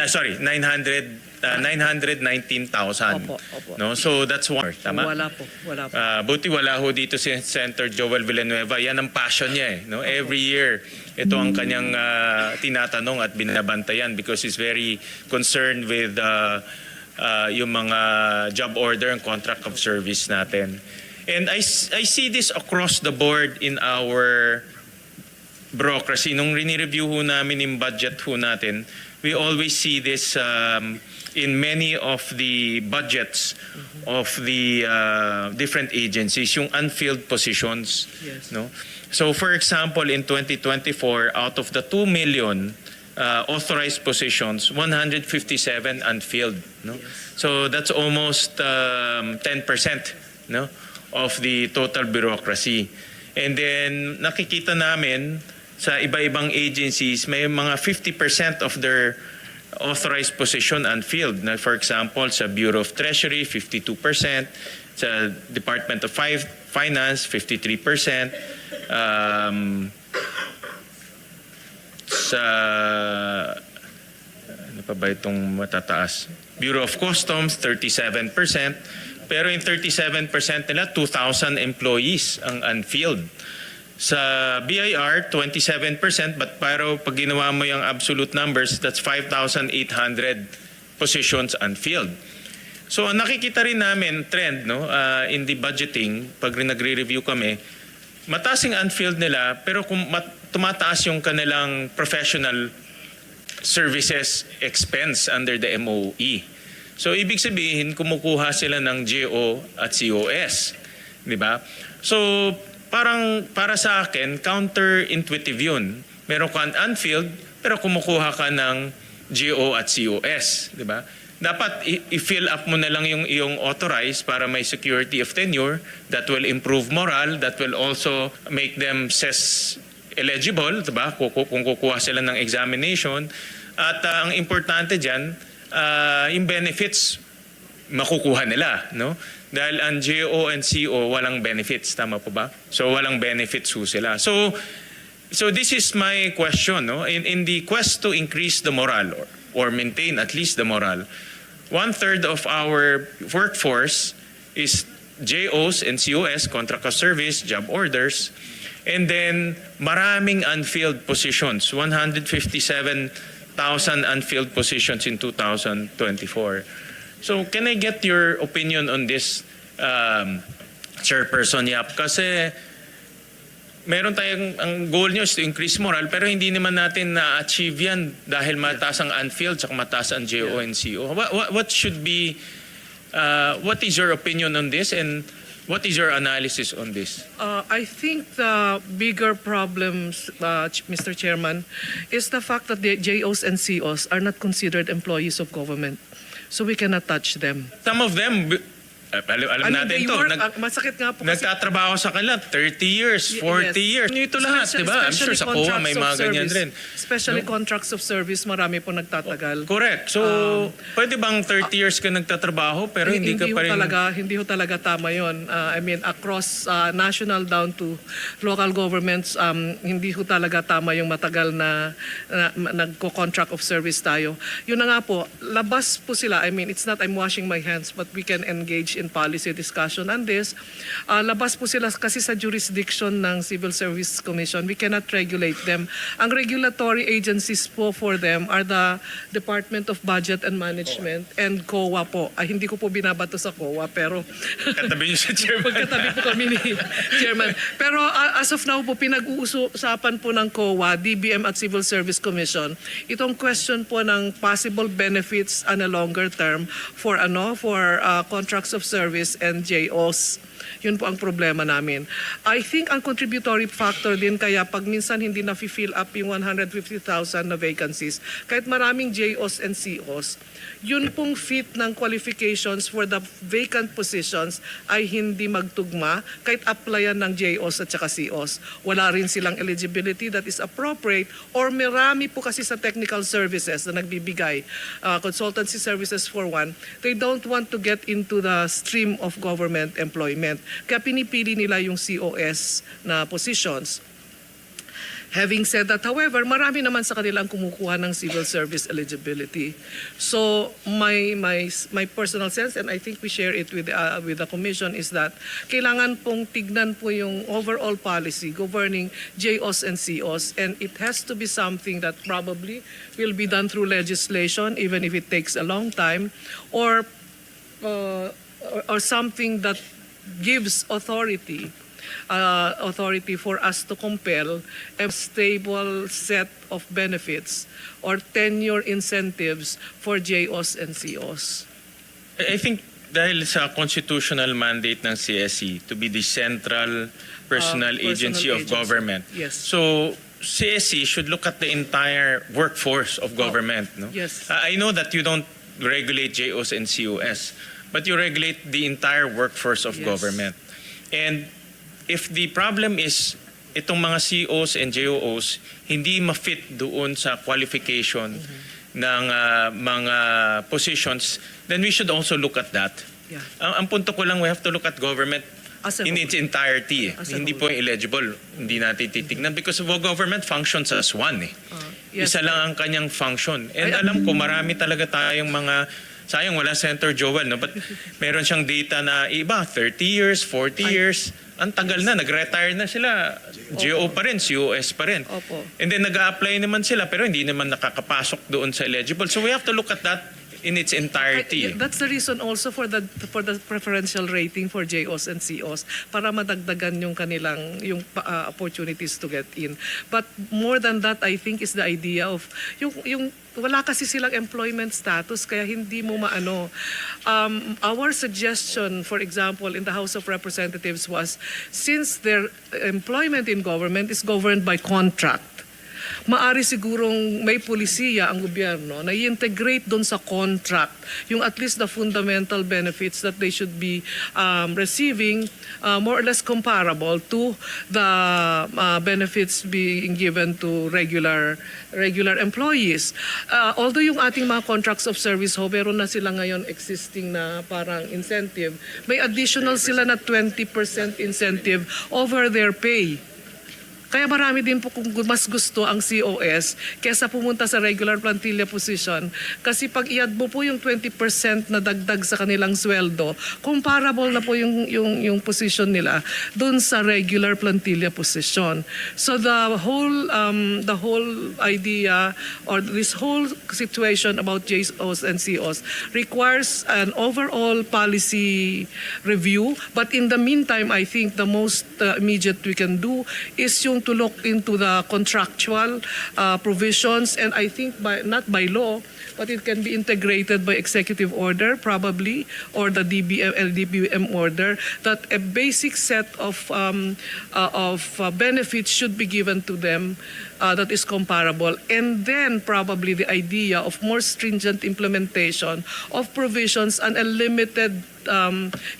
Sorry, 919,000. Opo, opo. No? So that's one. Tama? Wala po. Buti wala ho dito si Senator Joel Villanueva. Yan ang passion niya eh. No? Every year, ito ang kanyang tinatanong at binabantayan because he's very concerned with yung mga job order and contract of service natin. And I see this across the board in our bureaucracy. Nung rini-review ho namin yung budget ho natin, we always see this in many of the budgets of the different agencies, yung unfilled positions. Yes. No? So for example, in 2024, out of the 2 million authorized positions, 157 unfilled. No? Yes. So that's almost 10%, no, of the total bureaucracy. And then nakikita namin sa iba-ibang agencies, may mga 50% of their authorized position unfilled. Na for example, sa Bureau of Treasury, 52%, sa Department of Finance, 53%, sa ano pa ba itong matataas? Bureau of Customs, 37%. Pero yung 37% nila, 2,000 employees ang unfilled. Sa BIR, 27%, pero pag ginawa mo yung absolute numbers, that's 5,800 positions unfilled. So nakikita rin namin trend, no, in the budgeting, pag nagre-review kami, mataas yung unfilled nila, pero kung tumataas yung kanilang professional services expense under the MOE. So ibig sabihin, kumukuha sila ng GO at COS. Di ba? So parang para sa akin, counterintuitive yun. Meron ka unfilled, pero kumukuha ka ng GO at COS. Di ba? Dapat i-fill up mo na lang yung iyong authorized para may security of tenure. That will improve morale. That will also make them CES eligible. Diba? Kung kukuha sila ng examination. At ang importante dyan, yung benefits makukuha nila. No? Dahil ang GO and CO walang benefits. Tama po ba? So walang benefits ho sila. So this is my question. No? In the quest to increase the morale or maintain at least the morale, 1/3 of our workforce is JOs and COS, contract of service, job orders, and then maraming unfilled positions, 157,000 unfilled positions in 2024. So can I get your opinion on this, Chairperson Yap? Kasi meron tayong, ang goal nyo is to increase morale, pero hindi naman natin na-achieve yan dahil mataas ang unfilled at mataas ang JO and CO. What should be, what is your opinion on this and what is your analysis on this? I think the bigger problems, Mr. Chairman, is the fact that the JOs and COs are not considered employees of government. So we cannot touch them. Some of them, alam natin to, masakit nga po kasi, nagtatrabaho sa kanila 30 years, 40 years. Ito lahat, di ba? I'm sure sa COA may mga ganyan rin. Especially contracts of service, marami po nagtatagal. Correct. So, pwede bang 30 years ka nagtatrabaho pero hindi ka pa rin... Hindi ho talaga tama yun. I mean, across national down to local governments, hindi ho talaga tama yung matagal na nagko-contract of service tayo. Yun na nga po, labas po sila. I mean, it's not I'm washing my hands, but we can engage in policy discussion on this. Labas po sila kasi sa jurisdiction ng Civil Service Commission. We cannot regulate them. Ang regulatory agencies po for them are the Department of Budget and Management and COA po. Hindi ko po binabato sa COA pero Katabi niyo sa Chairman. Pagkatabi po kami ni Chairman. Pero as of now po, pinag-uusapan po ng COA, DBM at Civil Service Commission, itong question po ng possible benefits on a longer term for contracts of service and JOs. Yun po ang problema namin. I think ang contributory factor din kaya pag minsan hindi na-fill up yung 150,000 na vacancies, kahit maraming JOs and COs, yun pong fit ng qualifications for the vacant positions ay hindi magtugma kahit applyan ng JOs at saka COs. Wala rin silang eligibility that is appropriate or marami po kasi sa technical services na nagbibigay, consultancy services for one, they don't want to get into the stream of government employment. Kaya pinipili nila yung COS na positions. Having said that, however, marami naman sa kanilang kumukuha ng civil service eligibility. So my personal sense, and I think we share it with the Commission, is that kailangan pong tignan po yung overall policy governing JOs and COs, and it has to be something that probably will be done through legislation, even if it takes a long time, or something that gives authority for us to compel a stable set of benefits or tenure incentives for JOs and COs. I think dahil sa constitutional mandate ng CSE to be the central personal agency of government. Yes. So CSE should look at the entire workforce of government. No? Yes. I know that you don't regulate JOs and COS, but you regulate the entire workforce of Yes. government. And if the problem is itong mga COs and JOs hindi ma-fit doon sa qualification ng mga positions, then we should also look at that. Yeah. Ang punto ko lang, we have to look at government As a in whole. its entirety. As a Hindi whole. po eligible, hindi natin titignan because government functions as one. Yes. Isa lang ang kanyang function. And alam ko, marami talaga tayong mga, sayang wala Senator Joel, no? But meron siyang data na iba, 30 years, 40 years. Ang tagal na, nag-retire na sila. GO pa rin, COS pa rin. Opo. And then nag-a-apply naman sila pero hindi naman nakakapasok doon sa eligible. So we have to look at that in its entirety. That's the reason also for the preferential rating for JOs and COs, para madagdagan yung kanilang opportunities to get in. But more than that, I think, is the idea of yung wala kasi silang employment status kaya hindi mo maano. Our suggestion, for example, in the House of Representatives was, since their employment in government is governed by contract, maari sigurong may pulisiya ang gobyerno na i-integrate doon sa contract yung at least the fundamental benefits that they should be receiving, more or less comparable to the benefits being given to regular employees. Although yung ating mga contracts of service meron na sila ngayon existing na parang incentive, may additional sila na 20% incentive over their pay. Kaya marami din po kung mas gusto ang COS kesa pumunta sa regular plantilla position. Kasi pag i-add mo po yung 20% na dagdag sa kanilang sweldo, comparable na po yung position nila dun sa regular plantilla position. So the whole idea or this whole situation about JOs and COs requires an overall policy review. But in the meantime, I think the most immediate we can do is yung to look into the contractual provisions, and I think not by law, but it can be integrated by executive order probably, or the LDBM order, that a basic set of benefits should be given to them that is comparable, and then probably the idea of more stringent implementation of provisions and a limited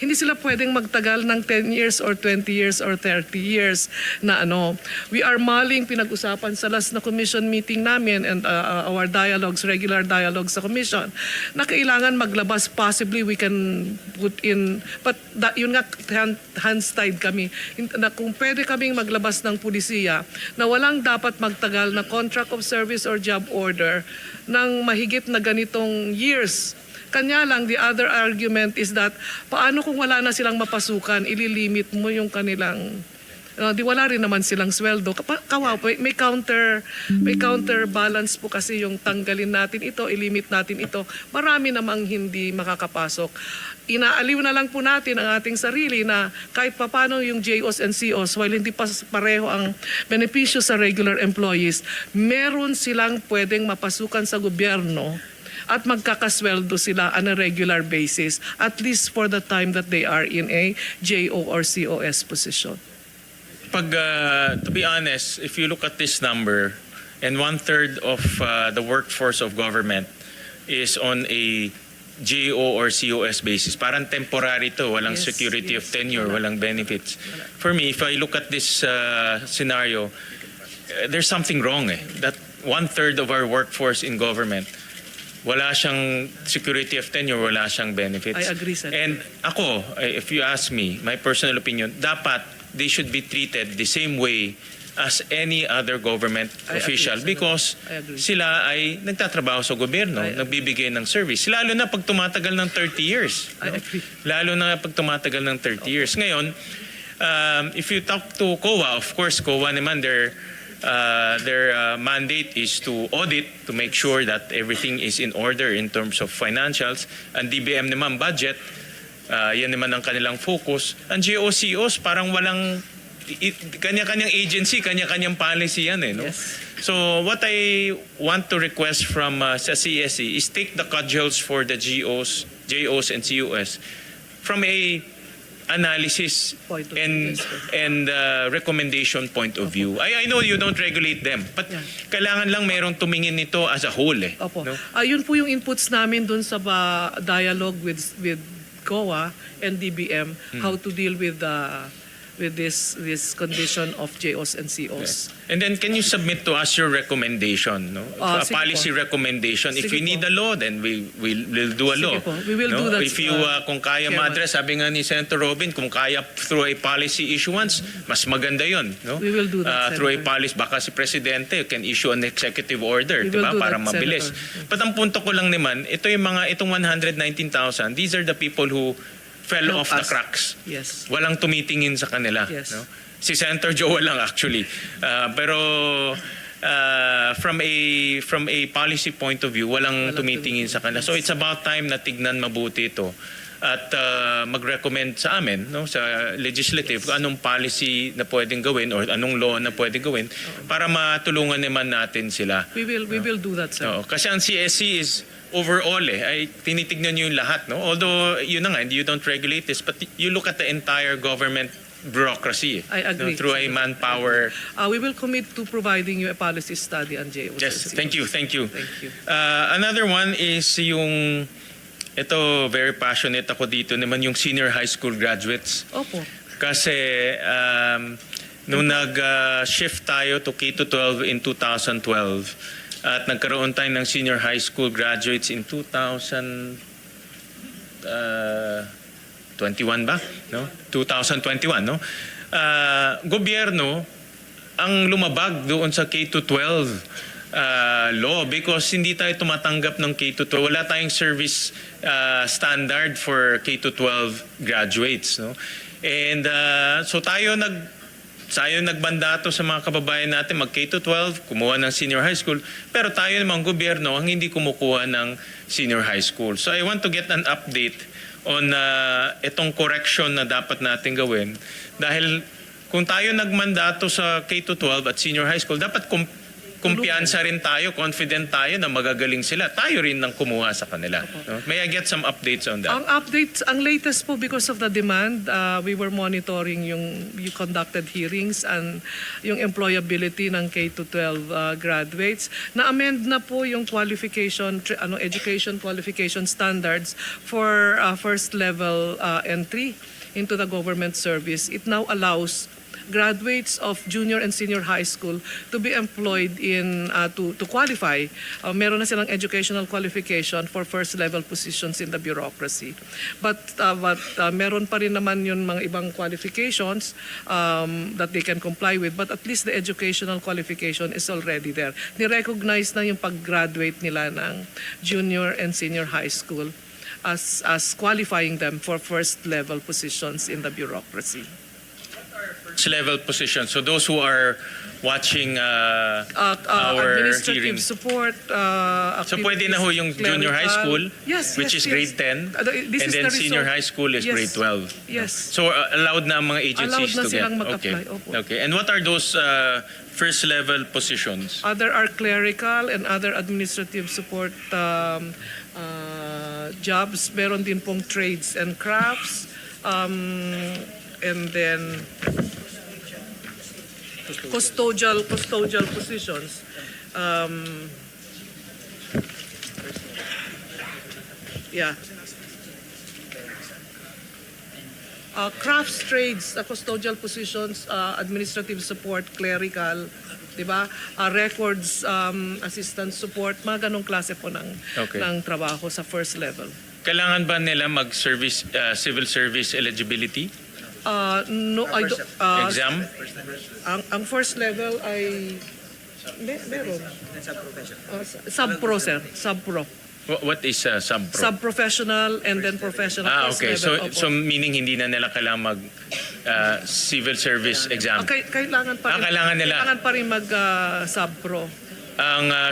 hindi sila pwedeng magtagal ng 10 years or 20 years or 30 years na ano. We are mulling, pinag-usapan sa last na commission meeting namin and our dialogues, regular dialogues sa commission, na kailangan maglabas, possibly we can put in, but yun nga, hands tied kami, na kung pwede kaming maglabas ng pulisiya na walang dapat magtagal na contract of service or job order ng mahigit na ganitong years. Kanya lang, the other argument is that paano kung wala na silang mapasukan, ililimit mo yung kanilang di wala rin naman silang sweldo. Kawawa, may counterbalance po kasi yung tanggalin natin ito, ilimit natin ito. Marami namang hindi makakapasok. Inaaliw na lang po natin ang ating sarili na kahit papano yung JOs and COs, while hindi pa pareho ang benepisyo sa regular employees, meron silang pwedeng mapasukan sa gobyerno at magkakasweldo sila on a regular basis, at least for the time that they are in a JO or COS position. To be honest, if you look at this number, and 1/3 of the workforce of government is on a JO or COS basis, parang temporary to, walang Yes, security of yes. tenure, walang benefits. For me, if I look at this scenario, there's something wrong that 1/3 of our workforce in government, wala siyang security of tenure, wala siyang benefits. I agree, sir. And ako, if you ask me, my personal opinion, dapat they should be treated the same way as any other government I official agree, because I agree. sila ay nagtatrabaho sa gobyerno, I agree. nagbibigay ng service. Lalo na pag tumatagal ng 30 years. I agree. Lalo na pag tumatagal ng 30 years. Ngayon, if you talk to COA, of course, COA naman, their mandate is to audit to make sure that everything is in order in terms of financials. And DBM naman budget, yan naman ang kanilang focus. Ang GOCOs parang walang kanya-kanyang agency, kanya-kanyang policy yan eh. No? Yes. So what I want to request from sa CSE is take the cudgels for the JOs and COS from a analysis Point of and view, yes, and recommendation point of view. I know you don't regulate them, but Yeah. kailangan lang merong tumingin nito as a whole eh. Opo. No? Yun po yung inputs namin dun sa dialogue with COA and DBM, how to deal with this condition of JOs and COs. And then can you submit to us your recommendation, no? A Sige policy po. recommendation. If Sige we need po. a law, then we'll do a Sige law. po. We will no? do that, If you kung kaya Chairman. ma-address, sabi nga ni Senator Robin, kung kaya through a policy issuance, mas maganda 'yon, no? We will do that, Through a Senator. policy, baka si Presidente can issue an executive order, We di ba, will do para that, mabilis. Senator. But ang punto ko lang naman, itong 119,000, these are the people who fell Help off the us. cracks. Yes. Walang tumitingin sa kanila. Yes. No? Si Senator Joel lang actually. Pero from a policy point of view, walang tumitingin sa kanila. So it's about time na tignan mabuti ito at mag-recommend sa amin, no, sa legislative, kung anong policy na pwedeng gawin or anong law na pwedeng gawin para matulungan naman natin sila. We will do that, sir. Oo, kasi ang CSC is overall ay tinitignan nyo yung lahat, no? Although yun na nga, you don't regulate this, but you look at the entire government bureaucracy. I agree. No? Through a manpower. We will commit to providing you a policy study on JOs. Yes, and thank you. COs. Thank you. Another one is yung, ito very passionate ako dito naman, yung senior high school graduates. Opo. Kasi nung nag-shift tayo to K-12 in 2012 at nagkaroon tayo ng senior high school graduates in 2021 ba? No? 2021, no? Gobyerno ang lumabag doon sa K-12 law because hindi tayo tumatanggap ng K-12. Wala tayong service standard for K-12 graduates, no? And so tayo nagbandato sa mga kababayan natin mag K-12, kumuha ng senior high school, pero tayo namang gobyerno ang hindi kumukuha ng senior high school. So I want to get an update on itong correction na dapat natin gawin dahil kung tayo nagmandato sa K-12 at senior high school, dapat kumpiyansa rin tayo, confident tayo na magagaling sila. Tayo rin nang kumuha sa kanila. No? May I get some updates on that? Ang latest po because of the demand, we were monitoring you conducted hearings and yung employability ng K-12 graduates. Na-amend na po yung qualification, education qualification standards for first level entry into the government service. It now allows graduates of junior and senior high school to be employed in to qualify. Meron na silang educational qualification for first level positions in the bureaucracy. But meron pa rin naman yun mga ibang qualifications that they can comply with, but at least the educational qualification is already there. Ni-recognize na yung pag-graduate nila ng junior and senior high school as qualifying them for first level positions in the bureaucracy. Level position. So those who are watching our Administrative hearing. support. So pwede na ho yung junior high school, Yes, which yes, is yes. grade 10, This and is then the senior result. high school is Yes. grade 12. Yes. So allowed na ang mga agencies Allowed na to silang get. mag-apply, Okay. opo. Okay. And what are those first level positions? Other are clerical and other administrative support jobs. Meron din pong trades and crafts. And then custodial positions. Yeah. Crafts, trades, custodial positions, administrative support, clerical, di ba? Records, assistance support, mga ganong klase po ng trabaho sa first level. Kailangan ba nila mag-service civil service eligibility? No, I don't. Exam? Ang first level ay meron. Sub-pro, sir. Sub-pro. What is sub-pro? Sub-professional and then professional. First Okay. level, So meaning hindi na nila kailangan mag civil service exam. Kailangan pa rin. Kailangan nila. Kailangan pa rin mag sub-pro.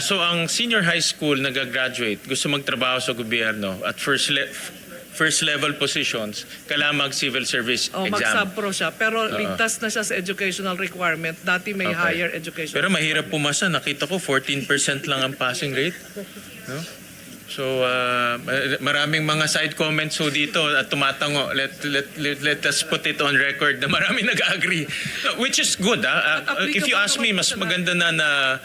So ang senior high school nag-graduate, gusto magtrabaho sa gobyerno at first level positions, kailangan mag-civil service exam. Mag-sub-pro siya. Pero ligtas na siya sa educational requirement. Dati may higher education. Pero mahirap pumasa. Nakita ko 14% lang ang passing rate. No? So maraming mga side comments so dito at tumatango. Let us put it on record na maraming nag-agree. Which is good. If you ask me, mas maganda na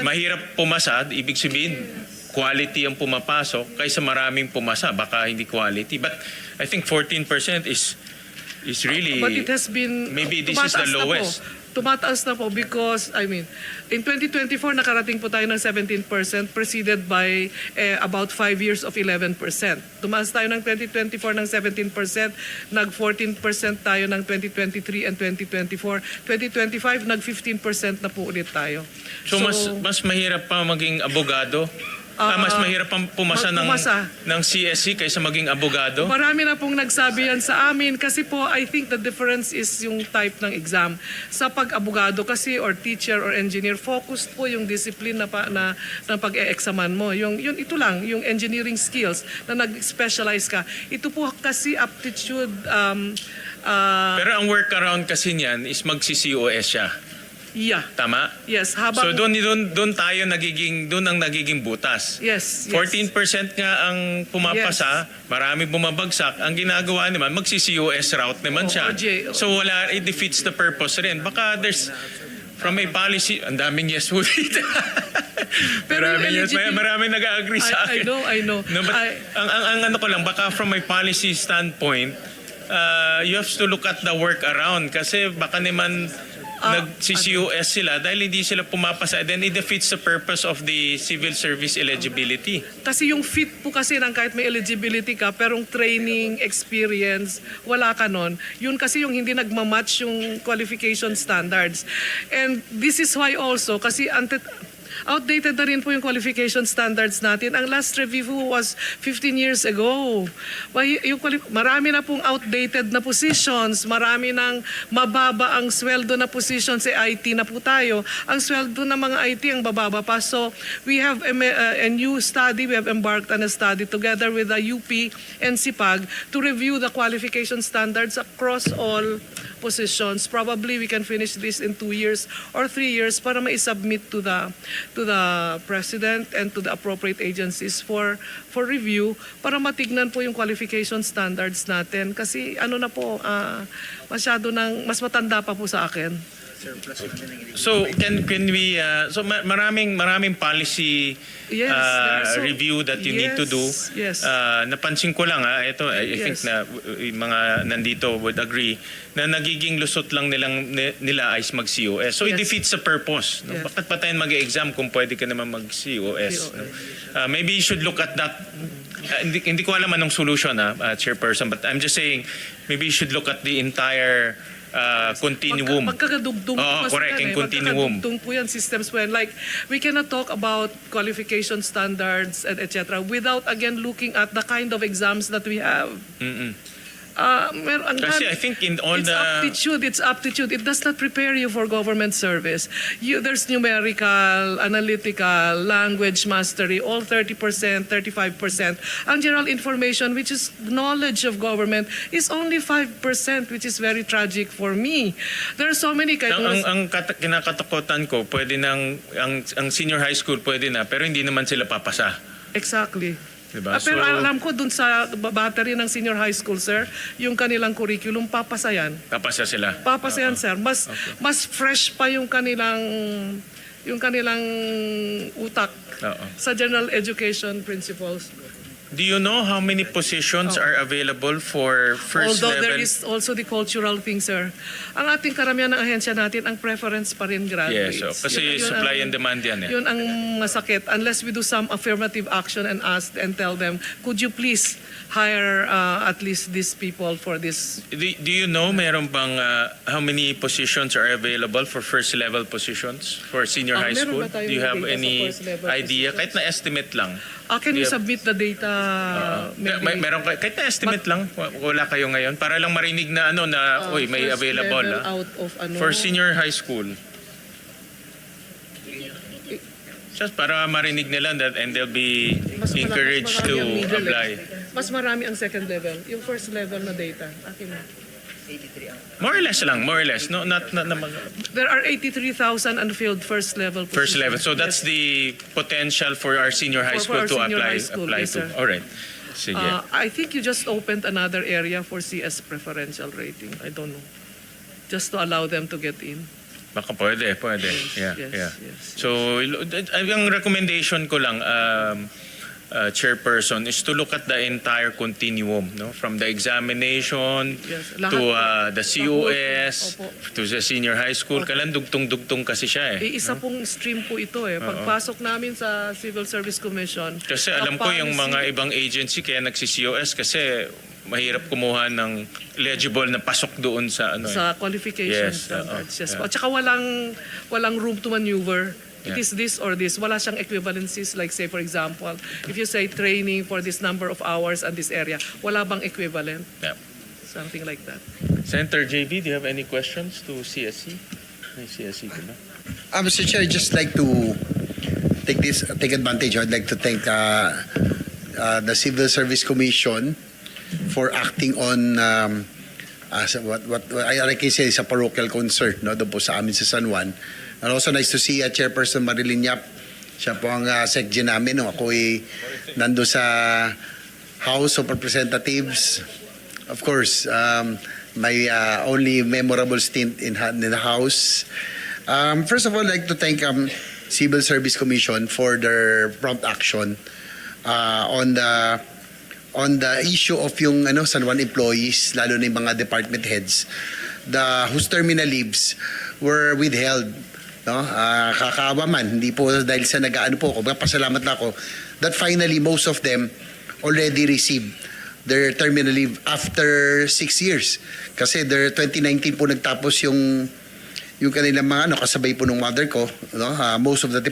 mahirap pumasa. Ibig sabihin, quality ang pumapasok kaysa maraming pumasa. Baka hindi quality. But I think 14% is really... But it has been... Maybe this is the lowest. Tumataas na po because, I mean, in 2024, nakarating po tayo ng 17% preceded by about 5 years of 11%. Tumaas tayo ng 2024 ng 17%, nag-14% tayo ng 2023 and 2024. 2025, nag-15% na po ulit tayo. So mas mahirap pa maging abogado? Mas mahirap pang pumasa ng CSC kaysa maging abogado? Marami na pong nagsabi yan sa amin kasi po I think the difference is yung type ng exam. Sa pag-abogado kasi or teacher or engineer, focused po yung discipline na pag-e-examan mo. Ito lang, yung engineering skills na nag-specialize ka. Ito po kasi aptitude... Pero ang workaround kasi niyan is magsi-COS siya. Yeah. Tama? Yes. So doon tayo doon ang nagiging butas. Yes. 14% nga ang pumapasa, marami bumabagsak. Ang ginagawa naman, magsi-COS route naman siya. So wala, it defeats the purpose rin. Baka there's, from a policy, ang daming yes po dito. Maraming nag-agree sa akin. I know. No, but ang ano ko lang, baka from a policy standpoint, you have to look at the workaround kasi baka naman nag-CCOS sila dahil hindi sila pumapasa, then it defeats the purpose of the civil service eligibility. Kasi yung fit po kasi ng kahit may eligibility ka, perong training, experience, wala ka nun. Yun kasi yung hindi nagmamatch yung qualification standards. And this is why also, kasi outdated na rin po yung qualification standards natin. Ang last review was 15 years ago. Marami na pong outdated na positions, marami nang mababa ang sweldo na positions sa IT na po tayo. Ang sweldo ng mga IT ang bababa pa. So we have a new study, we have embarked on a study together with the UP and SIPAG to review the qualification standards across all positions. Probably we can finish this in 2 years or 3 years para ma-submit to the President and to the appropriate agencies for review para matignan po yung qualification standards natin. Kasi ano na po, masyado mas matanda pa po sa akin. So can we maraming policy review that you need to do. Yes. Napansin ko lang ito I think na mga nandito would agree na nagiging lusot lang nila is mag-COS. So it defeats the purpose. No? Bakit pa tayo mag-exam kung pwede ka naman mag-COS? No? Maybe you should look at that. Hindi ko alam anong solution Chairperson, but I'm just saying maybe you should look at the entire continuum. Magkakadugtong po correct, in continuum. Magkakadugtong po yan systems when like we cannot talk about qualification standards and etc. without again looking at the kind of exams that we have. Kasi I think in all it's aptitude. It does not prepare you for government service. There's numerical, analytical, language mastery, all 30%, 35%. Ang general information, which is knowledge of government, is only 5%, which is very tragic for me. There are so many ang kinakatakutan ko, pwede ang senior high school pwede na, pero hindi naman sila papasa. Exactly. Diba? Pero alam ko dun sa battery ng senior high school, sir, yung kanilang curriculum, papasa yan. Papasa sila? Papasa yan, sir. Mas fresh pa yung kanilang utak sa general education principles. Do you know how many positions are available for first Although level? there is also the cultural thing, sir. Ang ating karamihan ng ahensya natin, ang preference pa rin graduates. Yes, so, kasi supply and demand yan eh. Yun ang masakit. Unless we do some affirmative action and ask and tell them, could you please hire at least these people for this? Do you know meron bang how many positions are available for first level positions for senior high Meron school? ba tayong Do you have data sa any first level idea? positions? Kahit na estimate lang. Can you Yeah. submit the data? Meron kahit na estimate lang. Wala kayo ngayon para lang marinig na ano na uy, may first available level out of ano? for senior high school. Just para marinig nila that and they'll be encouraged to marami ang middle apply. Mas marami ang second level. Yung first level na data. Akin na. More or less lang, more or less. No, not naman. There are 83,000 unfilled first level First positions. level. So that's Yes. the potential for our senior high For school our to senior apply high school, apply yes, to. sir. All right. Sige. I think you just opened another area for CS preferential rating. I don't know. Just to allow them to get in. Baka pwede. Yeah, yes, yeah. yes. So, ang recommendation ko lang, Chairperson, is to look at the entire continuum, no? From the examination Yes, to lahat the COS, Opo. to the senior high school. Kailan dugtong-dugtong kasi siya eh. Isa pong stream po ito eh. Pagpasok namin sa Civil Service Commission. Kasi alam ko yung mga ibang agency kaya nagsi-COS kasi mahirap kumuha ng legible na pasok doon sa ano. sa qualification Yes, standards. Yes yeah. po. At saka walang room to maneuver. It Yeah. is this or this. Wala siyang equivalencies. Like say for example, if you say training for this number of hours and this area, wala bang equivalent? Yeah. Something like that. Senator JV, do you have any questions to CSC? May CSC ko na. Mr. Chair, I'd just like to take advantage. I'd like to thank the Civil Service Commission for acting on what I can say is a parochial concern, no, doon po sa amin sa San Juan. And also nice to see Chairperson Marilyn Yap. Siya po ang SecGen namin. No? Ako ay nando sa House of Representatives. Of course, my only memorable stint in the House. First of all, I'd like to thank Civil Service Commission for their prompt action on the issue of yung San Juan employees, lalo na yung mga department heads, whose terminal leaves were withheld. No? Kakaawa man, hindi po dahil sa nag-aano po ako, pasalamat na ako that finally most of them already received their terminal leave after 6 years. Kasi their 2019 po nagtapos yung kanilang mga kasabay po ng mother ko, no? Most of the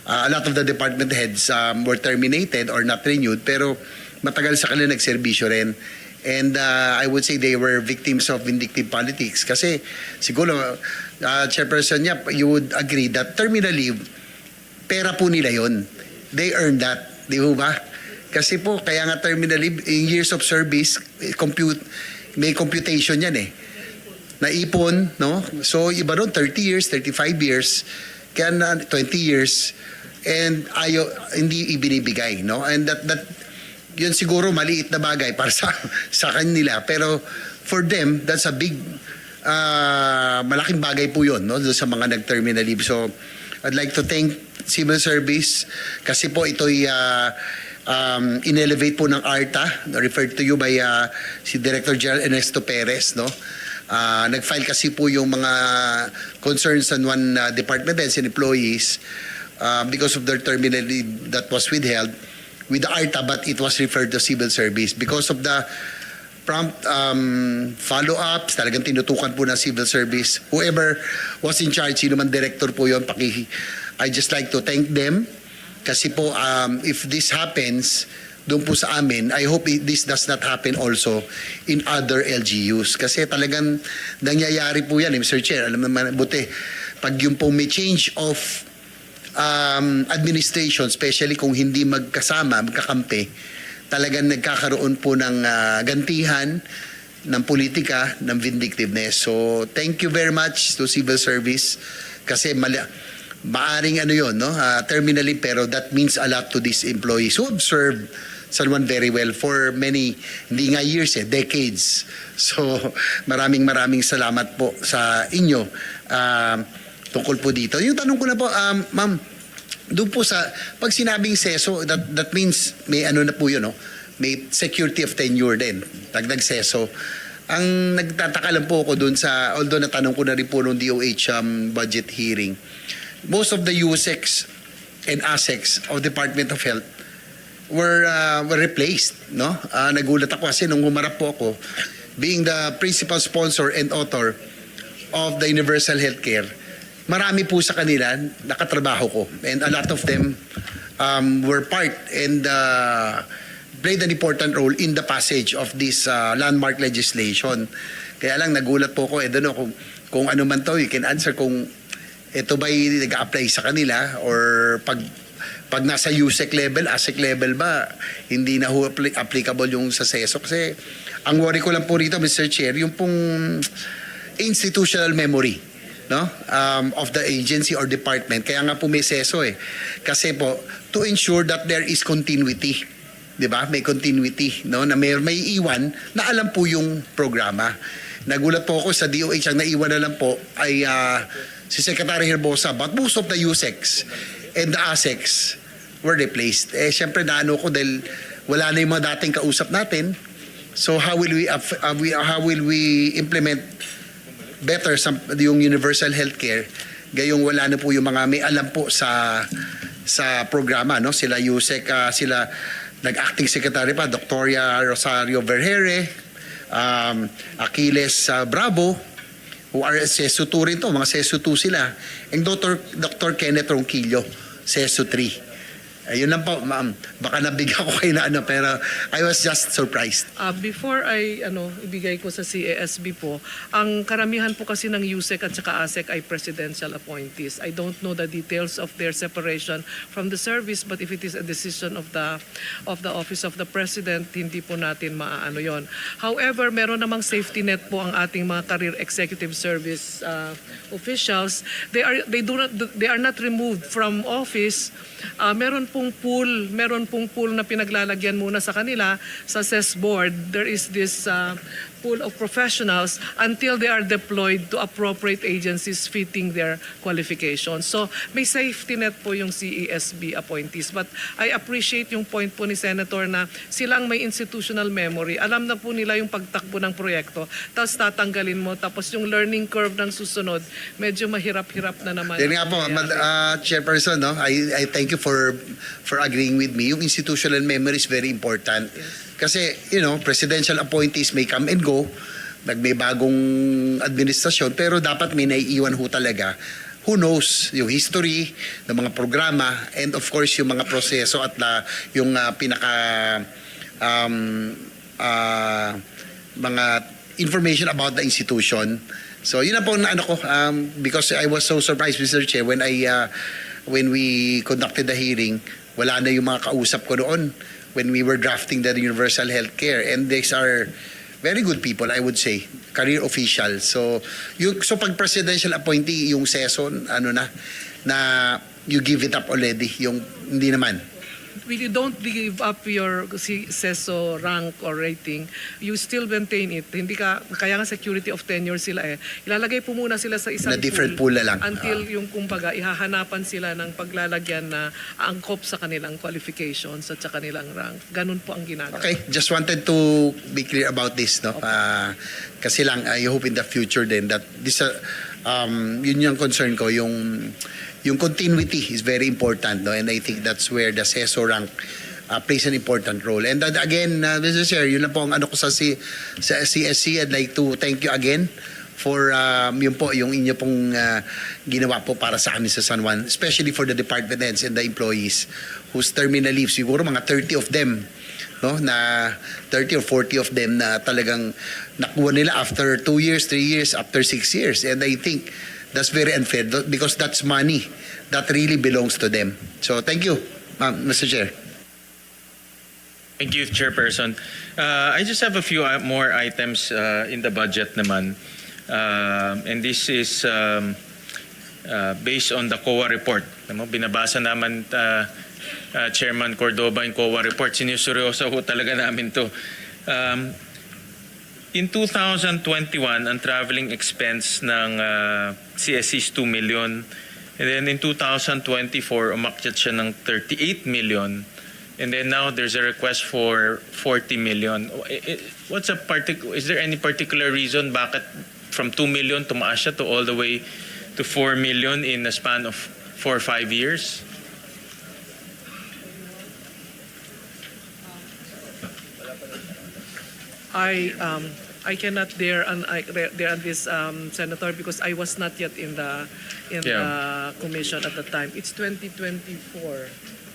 a lot of the department heads were terminated or not renewed, pero matagal sa kanila nagserbisyo rin. And I would say they were victims of vindictive politics. Kasi siguro, Chairperson Yap, you would agree that terminal leave, pera po nila yon. They earned that. Di ba? Kasi po, kaya nga terminal leave, in years of service, may computation yan eh. Naipon, no? So, iba doon, 30 years, 35 years, kaya na 20 years, and hindi ibinibigay, no? And that yun siguro maliit na bagay para sa kanila, pero for them that's a big malaking bagay po yun, no, doon sa mga nag-terminal leave. So I'd like to thank Civil Service kasi po ito'y in-elevate po ng ARTA, referred to you by si Director General Ernesto Perez, no. Nag-file kasi po yung mga concerns San Juan department heads and employees because of their terminal leave that was withheld with the ARTA, but it was referred to Civil Service. Because of the prompt follow-ups, talagang tinutukan po ng Civil Service. Whoever was in charge, sino man director po yun, I just like to thank them. Kasi po, if this happens, doon po sa amin, I hope this does not happen also in other LGUs. Kasi talagang nangyayari po yan, Mr. Chair. Alam naman, buti, pag yung po may change of administration, especially kung hindi magkakampi, talagang nagkakaroon po ng gantihan ng politika, ng vindictiveness. So, thank you very much to Civil Service kasi maaring yun, no? Terminally, pero that means a lot to these employees who have served San Juan very well for many, hindi nga years, decades. So, maraming salamat po sa inyo tungkol po dito. Yung tanong ko na po, ma'am, doon po sa, pag sinabing seso, that means may ano na po yun, no? May security of tenure din, dagdag seso. Ang nagtataka lang po ako doon sa, although natanong ko na rin po noong DOH budget hearing, most of the USECs and ASECs of Department of Health were replaced, no? Nagulat ako kasi nung humarap po ako, being the principal sponsor and author of the Universal Healthcare, marami po sa kanila nakatrabaho ko, and a lot of them were part and played an important role in the passage of this landmark legislation. Kaya lang nagulat po ko, don't know kung ano man to, you can answer kung ito ba'y nag-apply sa kanila or pag nasa USEC level, ASEC level ba, hindi na applicable yung sa SESO. Kasi ang worry ko lang po rito, Mr. Chair, yung pong institutional memory, no, of the agency or department. Kaya nga po may SESO eh. Kasi po, to ensure that there is continuity, di ba? May continuity, no, na may iwan na alam po yung programa. Nagulat po ako sa DOH, ang naiwan na lang po ay si Secretary Herbosa, but most of the USECs and the ASECs were replaced. Eh, syempre naano ko dahil wala na yung mga dating kausap natin. So how will we implement better yung universal healthcare? Gayong wala na po yung mga may alam po sa programa, no? Sila USEC, sila nag-acting secretary pa, Dr. Rosario Vergere, Aquiles Bravo, who are CESO 2 rin to, mga CESO 2 sila. And Dr. Kenneth Ronquillo, CESO 3. Ayun lang po, ma'am. Baka nabigyan ko kayo na ano, pero I was just surprised. Before I ibigay ko sa CASB po, ang karamihan po kasi ng USEC at saka ASEC ay presidential appointees. I don't know the details of their separation from the service, but if it is a decision of the Office of the President, hindi po natin maaano yon. However, meron namang safety net po ang ating mga career executive service officials. They are not removed from office. Meron pong pool na pinaglalagyan muna sa kanila sa CES board. There is this pool of professionals until they are deployed to appropriate agencies fitting their qualifications. So may safety net po yung CESB appointees. But I appreciate yung point po ni Senator na silang may institutional memory. Alam na po nila yung pagtakbo ng proyekto. Tapos tatanggalin mo. Tapos yung learning curve ng susunod, medyo mahirap-hirap na naman. Yan nga po, Chairperson, no? I thank you for agreeing with me. Yung institutional memory is very important. Yes. Kasi, presidential appointees may come and go, may bagong administrasyon, pero dapat may naiiwan ho talaga. Who knows yung history ng mga programa and of course yung mga proseso at yung mga information about the institution. So yun na po na ano ko, because I was so surprised, Mr. Chair, when we conducted the hearing, wala na yung mga kausap ko noon when we were drafting the universal healthcare, and these are very good people, I would say, career officials. So pag presidential appointee yung session, na you give it up already, yung hindi naman. You don't give up your CESO rank or rating, you still maintain it. Hindi ka, kaya nga security of tenure sila eh. Ilalagay po muna sila sa isang Na different pool na lang. Until yung kumbaga, ihahanapan sila ng paglalagyan na angkop sa kanilang qualifications at sa kanilang rank. Ganun po ang ginagawa. Okay, just wanted to be clear about this, no? Okay. Kasi lang, I hope in the future then that this, yun yung concern ko, yung continuity is very important, no? And I think that's where the CESO rank plays an important role. And again, Mr. Chair, yun lang po ang ano ko sa CSC. I'd like to thank you again for yung inyo pong ginawa po para sa amin sa San Juan, especially for the department heads and the employees whose terminal leave, siguro mga 30 of them, no, na 30 or 40 of them na talagang nakuha nila after 2 years, 3 years, after 6 years. And I think that's very unfair because that's money that really belongs to them. So thank you, Mr. Chair. Thank you, Chairperson. I just have a few more items in the budget naman. And this is based on the COA report. Binabasa naman Chairman Cordoba yung COA report. Sinuseryoso ho talaga namin to. In 2021, ang traveling expense ng CSC is 2 million And then in 2024, umakyat siya ng 38 million. And then now there's a request for 40 million. Is there any particular reason bakit from 2 million tumaas siya to all the way to 4 million in a span of 4 or 5 years? I cannot dare on this, Senator, because I was not yet in the commission at the time. It's 2024,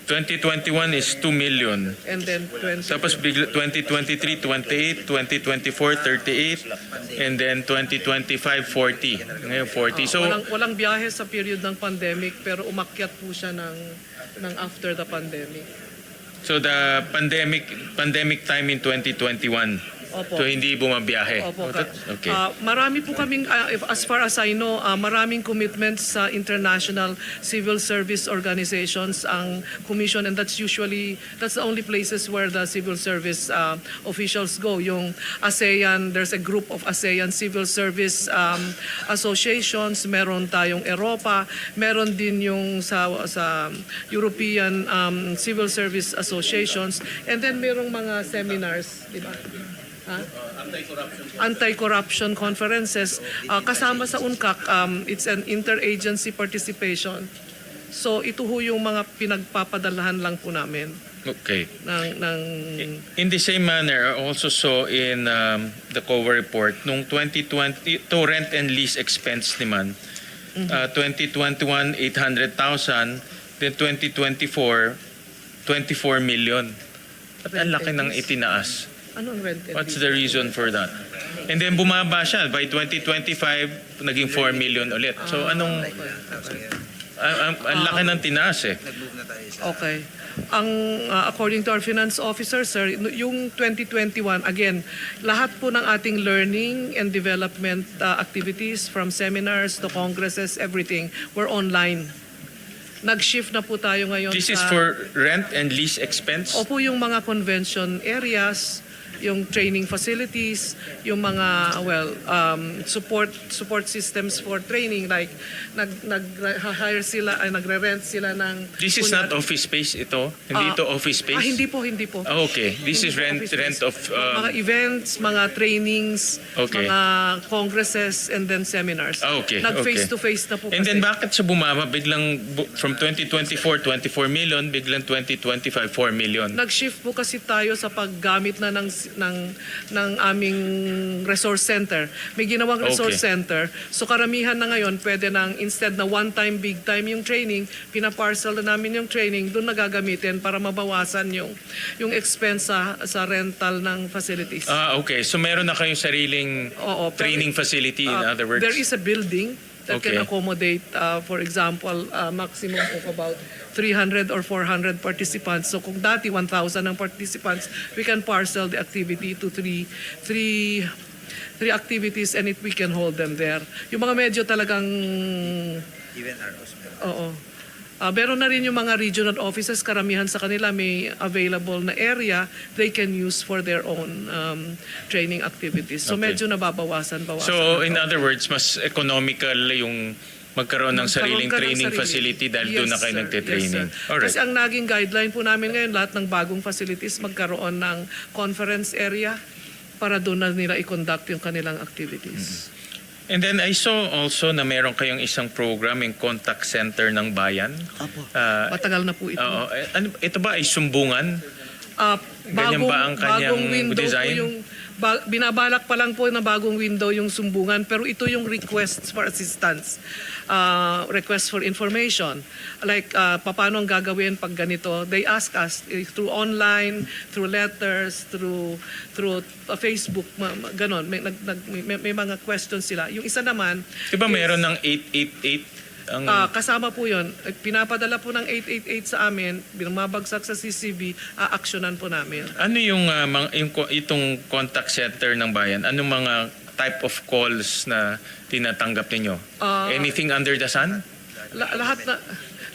2021 is 2 million. and then Tapos 2023, 28, 2024, 38, and then 2025, 40. Ngayon 40. So, walang biyahe sa period ng pandemic, pero umakyat po siya ng after the pandemic. so the pandemic time in 2021. Opo. So hindi bumabiyahe. Opo. Okay. Marami po kaming, as far as I know, maraming commitments sa international civil service organizations ang commission, and that's the only places where the civil service officials go. Yung ASEAN, there's a group of ASEAN civil service associations, meron tayong Europa, meron din yung sa European civil service associations, and then merong mga seminars, di ba? Anti-corruption conferences. Kasama sa UNCAC, it's an interagency participation. So ito ho yung mga pinagpapadalahan lang po namin. Okay. Ng In the same manner, I also saw in the COA report, nung 2020, to rent and lease expense naman, 2021, 800,000, then 2024, 24 million. At ang laki ng itinaas. anong rent and What's lease? the reason for that? And then bumaba siya. By 2025, naging 4 million ulit. So anong... Ang laki ng tinaas eh. Okay. According to our finance officer, sir, yung 2021, again, lahat po ng ating learning and development activities, from seminars to congresses, everything, were online. Nag-shift na po tayo ngayon This is for rent and lease expense? Opo, yung mga convention areas, yung training facilities, yung mga support systems for training, like nag-hire sila, nagre-rent sila ng... This is not office space ito? Hindi ito office space? Hindi po. Oh, okay. This is Hindi po rent office of... space. Mga events, mga trainings, Okay. mga congresses, and then seminars. Okay. Nag-face-to-face na po And kasi. then bakit sa bumaba? Biglang from 2024, 24 million, biglang 2025, 4 million. Nag-shift po kasi tayo sa paggamit na ng aming resource center. May ginawang resource Okay. center. So karamihan na ngayon, pwede nang instead na one time, big time yung training, pinaparcel na namin yung training, doon nagagamitin para mabawasan yung expense sa rental ng facilities. Okay. So meron na kayong sariling Oo, pero- training facility, in other words? There is a building that Okay. can accommodate, for example, maximum of about 300 or 400 participants. So kung dati 1,000 ang participants, we can parcel the activity to three activities, and we can hold them there. Yung mga medyo talagang... Even ROs. Oo. Meron na rin yung mga regional offices, karamihan sa kanila may available na area they can use for their own training activities. So Okay. medyo nababawasan. So in other words, mas economical yung magkaroon ng sariling Magkaroon ka ng training sarili. facility dahil doon na kayo sir. nagte-training. Yes, sir. Alright. Kasi ang naging guideline po namin ngayon, lahat ng bagong facilities magkaroon ng conference area para doon na nila i-conduct yung kanilang activities. And then I saw also na meron kayong isang program, yung contact center ng bayan. Apo. Matagal na po ito. Ito ba ay sumbungan? Ganyan ba ang kanyang bagong window design? po yung binabalak pa lang po na bagong window yung sumbungan, pero ito yung requests for assistance, request for information, like paano ang gagawin pag ganito. They ask us through online, through letters, through Facebook, ganon. May mga questions sila. Yung isa naman, Diba is- meron ng 888? kasama po yun. Pinapadala po ng 888 sa amin, binumabagsak sa CCV, aaksyonan po namin. Ano yung, itong contact center ng bayan? Anong mga type of calls na tinatanggap ninyo? Anything under the sun?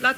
lahat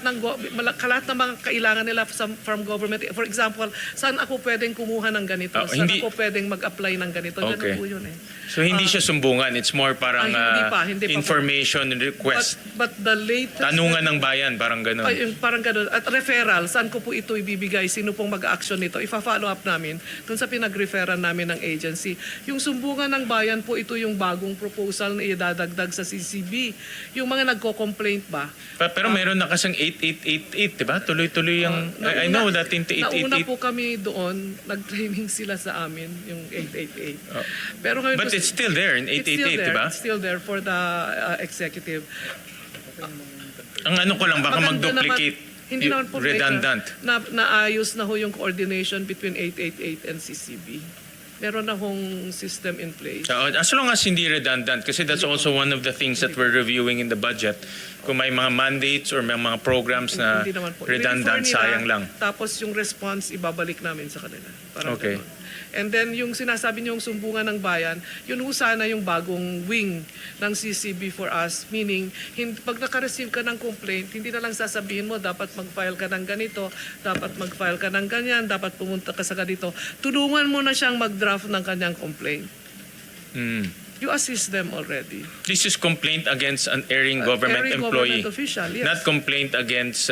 ng mga kailangan nila from government. For example, saan ako pwedeng kumuha ng ganito? Saan hindi- ako pwedeng mag-apply ng ganito? Ganun Okay. po yun eh. So hindi siya sumbungan, it's more parang Hindi pa. information request. But the latest... Tanungan ng bayan, parang gano'n. Ay, parang ganun. At referral, saan ko po ito ibibigay? Sino pong mag-action nito? Ifa-follow up namin dun sa pinag-referan namin ng agency. Yung sumbungan ng bayan po, ito yung bagong proposal na idadagdag sa CCB. Yung mga nagko-complaint ba? Pero meron na kasing 8888, di ba? Tuloy-tuloy yung... I know that in Nauna 888. po kami doon, nag-training sila sa amin, yung 888. Pero ngayon But po- it's still there in it's still 888, there. di ba? It's still there for the executive. Ang ano ko lang, baka Maganda mag-duplicate, naman, hindi naman po redundant. naayos na ho yung coordination between 888 and CCB. Meron na hong system in place. As long as hindi redundant, kasi that's also one of the things that we're reviewing in the budget. Kung may mga mandates or may mga programs na Hindi naman po. redundant, I-refer nila, sayang lang. Tapos yung response, ibabalik namin sa kanila. Parang Okay. ganun. And then yung sinasabi niyo yung sumbungan ng bayan, yun ho sana yung bagong wing ng CCB for us. Meaning, pag naka-receive ka ng complaint, hindi na lang sasabihin mo, dapat mag-file ka ng ganito, dapat mag-file ka ng ganyan, dapat pumunta ka sa ganito. Tulungan mo na siyang mag-draft ng kanyang complaint. You assist them already. This is complaint against an erring government Every employee. government official, yes. Not complaint against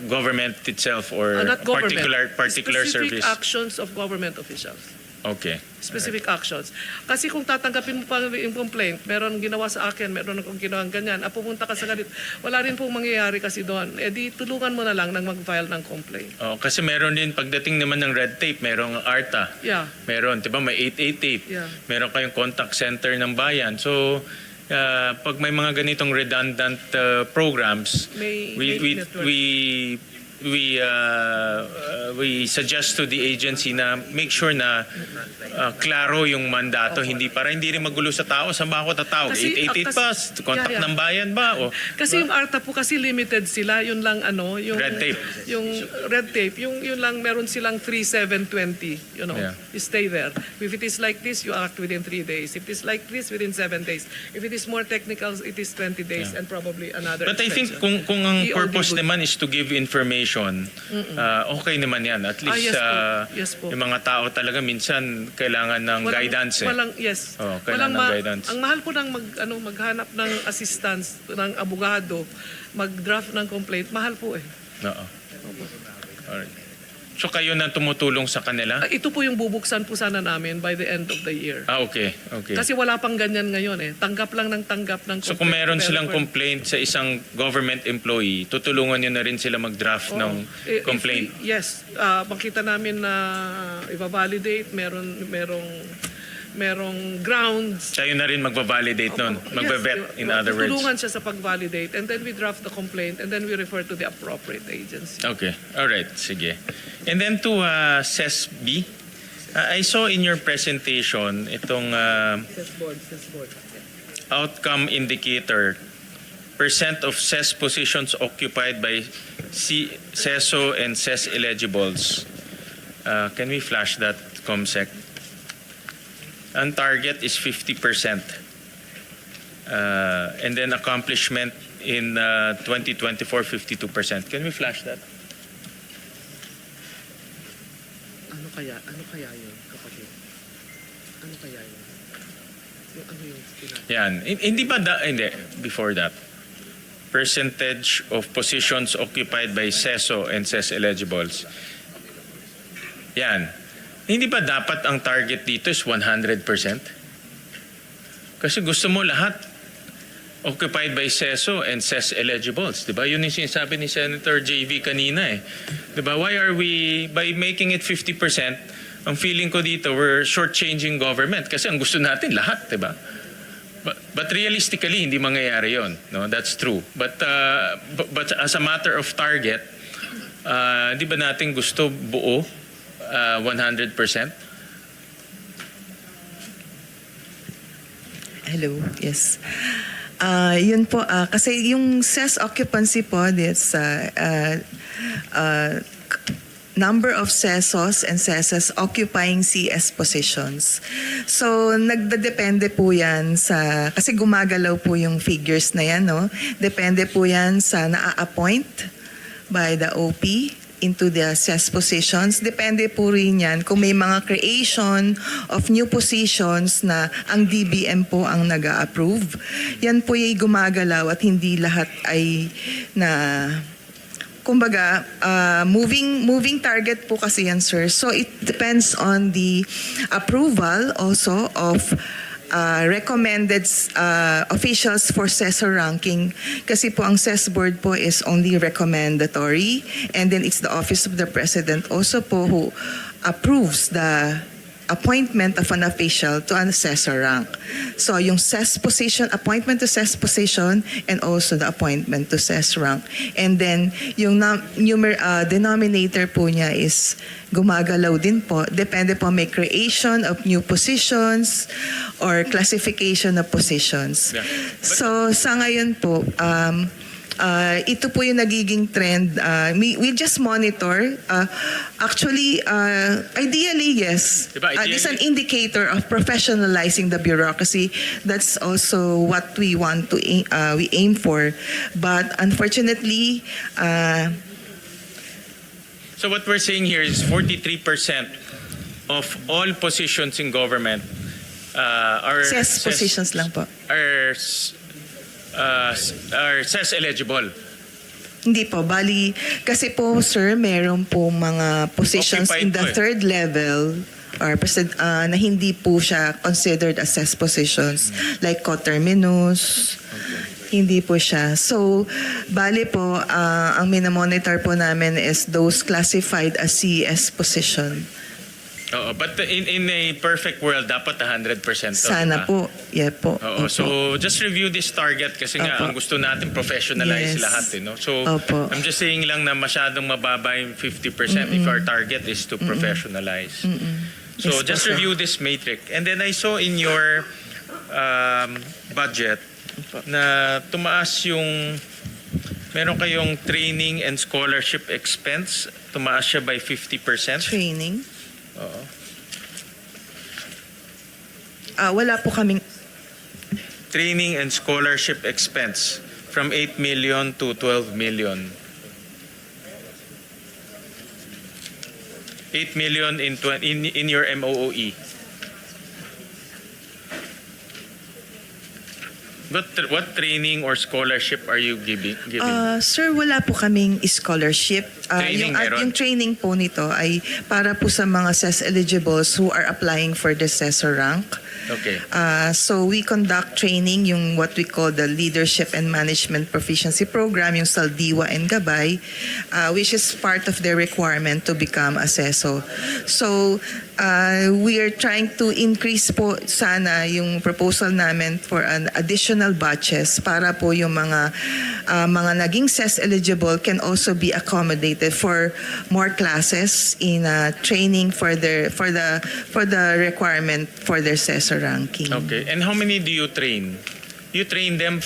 government itself or Not government. particular Specific service. actions of government officials. Okay. Specific actions. Kasi kung tatanggapin mo pa yung complaint, meron ginawa sa akin, meron akong ginawa ganyan, pumunta ka sa ganito, wala rin pong mangyayari kasi doon. Eh di tulungan mo na lang nang mag-file ng complaint. Oh, kasi meron din pagdating naman ng red tape, merong ARTA. Yeah. Meron, 'di ba? May 888. Yeah. Meron kayong contact center ng bayan. So pag may mga ganitong redundant programs, May network. we suggest to the agency na make sure na klaro yung mandato, hindi para hindi rin magulo sa tao. Saan ba ako tatawag? Kasi, 888 ba? Contact yeah. ng bayan ba? O, Kasi yung ARTA po kasi limited sila, yun lang yung Red tape. Yung red tape, yun lang meron silang 3720, you know. Yeah. You stay there. If it is like this, you act within 3 days. If it is like this, within 7 days. If it is more technical, it is 20 days and probably another But I think extension. kung ang EOD purpose would- naman is to give information, okay naman yan. At least yes po. yung mga tao talaga minsan kailangan ng guidance. Yes. Oo, kailangan ng guidance. Ang mahal po ng maghanap ng assistance ng abogado, mag-draft ng complaint, mahal po eh. Oo. Alright. So kayo na tumutulong sa kanila? Ito po yung bubuksan po sana namin by the end of the year. Okay. Okay. Kasi wala pang ganyan ngayon eh. Tanggap lang ng complaint. So kung meron Pero silang complaint sa isang government employee, tutulungan nyo na rin sila mag-draft ng complaint? Yes. Makita namin na i-validate, merong grounds. Kayo na rin magbabalidate nun, magbavet in other words. Tutulungan siya sa pag-validate and then we draft the complaint and then we refer to the appropriate agency. Okay. Alright. Sige. And then to SES B, I saw in your presentation itong Ses board. outcome indicator, percent of SES positions occupied by CESO and SES eligibles. Can we flash that, ComSec? Ang target is 50%. And then accomplishment in 2024, 52%. Can we flash that? Ano kaya yun, kapatid? Ano kaya yun? Ano yung sinabi? Yan. Hindi ba hindi, before that. Percentage of positions occupied by CESO and SES eligibles. Yan. Hindi ba dapat ang target dito is 100%? Kasi gusto mo lahat occupied by CESO and SES eligibles. Diba? Yun yung sinasabi ni Senator JV kanina eh. Diba? Why are we, by making it 50%, ang feeling ko dito, we're shortchanging government. Kasi ang gusto natin lahat, diba? But realistically, hindi mangyayari yon. No? That's true. But as a matter of target, di ba natin gusto buo 100%? Hello, yes. Yun po, kasi yung SES occupancy po, that's number of CESOs and CESAs occupying CS positions. So, nagdadepende po yan sa, kasi gumagalaw po yung figures na yan, no? Depende po yan sa na-appoint by the OP into the CES positions. Depende po rin yan kung may mga creation of new positions na ang DBM po ang nag-a-approve. Yan po yung gumagalaw at hindi lahat ay na... Kumbaga, moving target po kasi yan, sir. So it depends on the approval also of recommended officials for CESO ranking. Kasi po ang CES board po is only recommendatory, and then it's the Office of the President also po who approves the appointment of an official to an assessor rank. So yung CES position, appointment to CES position, and also the appointment to CES rank. And then yung denominator po niya is gumagalaw din po. Depende po may creation of new positions or classification of positions. Yeah. So sa ngayon po, ito po yung nagiging trend. We just monitor. Actually, ideally, yes. Diba, It's an indicator of professionalizing the bureaucracy. That's also what we want to we aim for. But unfortunately, So what we're saying here is 43% of all positions in government are CES positions lang po. are CES eligible. Hindi po. Bali, kasi po, sir, meron po mga positions in the Occupied po third level or na hindi po siya considered as CES positions like coterminus. Hindi po siya. So, bali po, ang minamonitor po namin is those classified as CES position. But in a perfect world, dapat 100%. Sana po. Yeah po. Oo, so just review this target kasi nga Opo. ang gusto natin professionalize Yes. lahat. No? So Opo. I'm just saying lang na masyadong mababa yung 50% if our target is to professionalize. So Yes po, just sir. review this matrix. And then I saw in your budget na tumaas yung meron kayong training and scholarship expense. Tumaas siya by 50%. Training. Oo. Wala po kaming Training and scholarship expense from 8 million to 12 million. 8 million in your MOOE. What training or scholarship are you giving? Sir, wala po kaming scholarship. Training meron? Yung training po nito ay para po sa mga CES eligibles who are applying for the CESO rank. Okay. So we conduct training, yung what we call the Leadership and Management Proficiency Program, yung Saldiwa and Gabay, which is part of their requirement to become a CESO. So we are trying to increase po sana yung proposal namin for an additional batches para po yung mga naging CES eligible can also be accommodated for more classes in training for the requirement for their CESO ranking. Okay. And how many do you train? You train them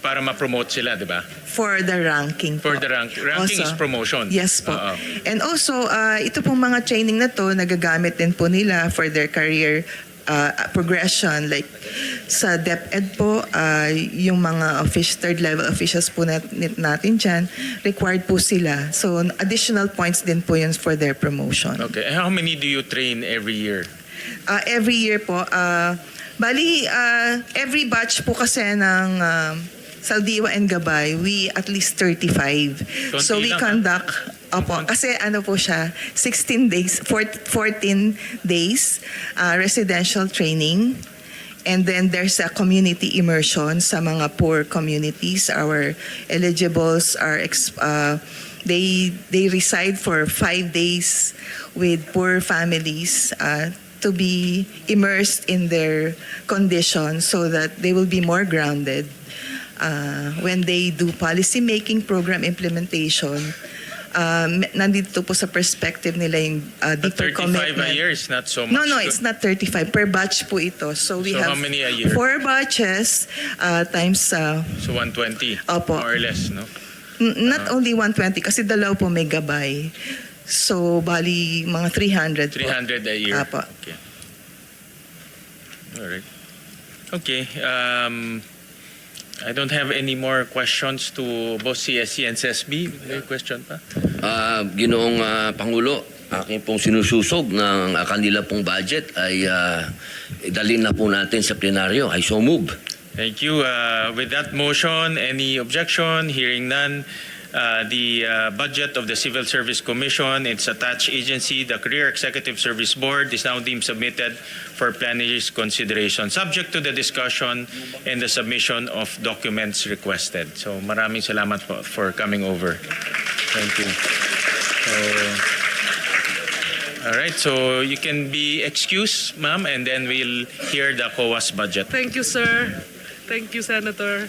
para ma-promote sila, di ba? For the ranking po. For the ranking Also, is promotion. Yes po. Oo. And also, ito pong mga training na to, nagagamit din po nila for their career progression. Like sa DepEd po, yung mga third level officials po natin dyan, required po sila. So additional points din po yun for their promotion. Okay. And how many do you train every year? Every year po, bali, every batch po kasi ng Saldiwa and Gabay, we at least 35. Konti So we lang, conduct, opo, kasi ano po siya, 16 days, 14 days residential training. And then there's a community immersion sa mga poor communities. Our eligibles are, they reside for 5 days with poor families to be immersed in their conditions so that they will be more grounded. When they do policy making, program implementation, nandito po sa perspective nila yung deeper 35 commitment. a year is not so much. No, it's not 35. Per batch po ito. So we So have how many a year? 4 batches times, So 120, Opo. more or less, no? not only 120, kasi dalaw po may gabay. So, bali, mga 300 po. 300 a year. Apo. Okay. All right. Okay. I don't have any more questions to both CSC and CSB. May question pa? Ginoong Pangulo, aking pong sinususog ng kanila pong budget ay dalhin na po natin sa plenaryo. I so move. Thank you. With that motion, any objection? Hearing none. The budget of the Civil Service Commission, its attached agency, the Career Executive Service Board, is now deemed submitted for plenary's consideration, subject to the discussion and the submission of documents requested. So maraming salamat po for coming over. Thank you. All right, so you can be excused, ma'am, and then we'll hear the COA's budget. Thank you, sir. Thank you, Senator.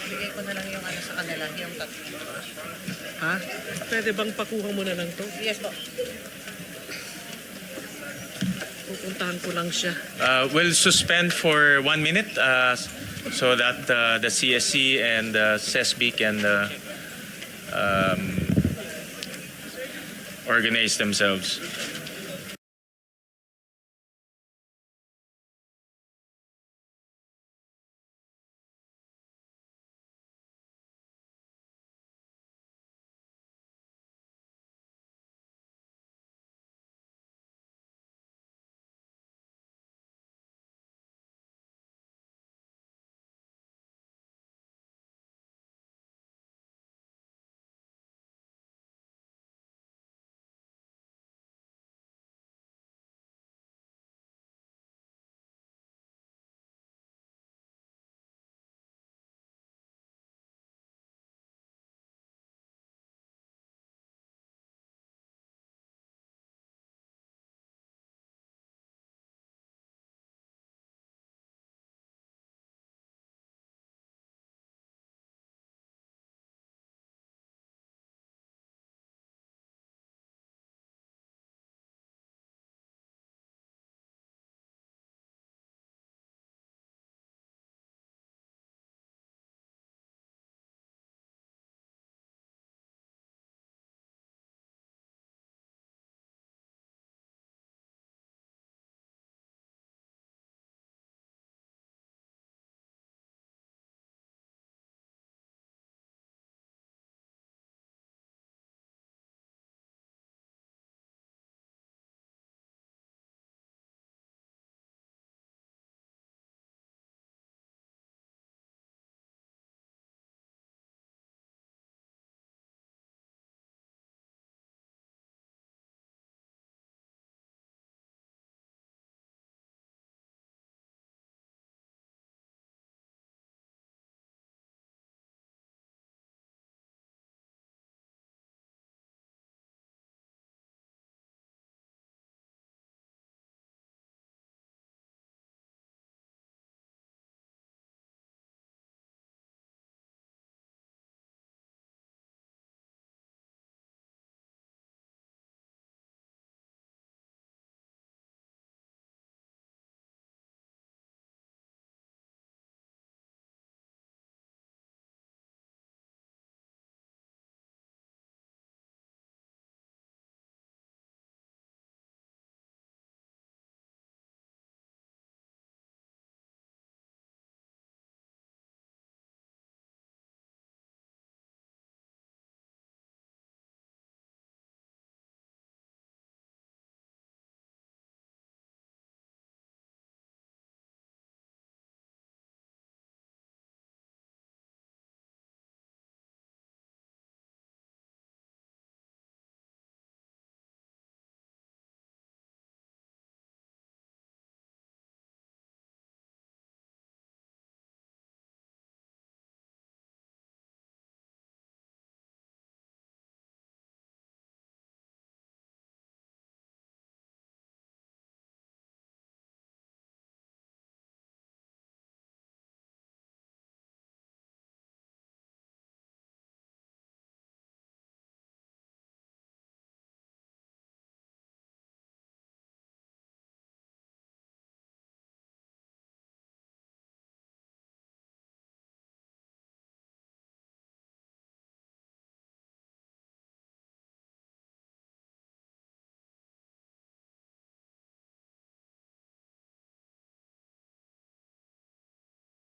Bigay ko na lang yung ano sa kanila, yung tatlo. Ha? Pwede bang pakuha mo na lang to? Yes po. Pupuntahan ko lang siya. We'll suspend for 1 minute so that the CSC and the CESB can organize themselves.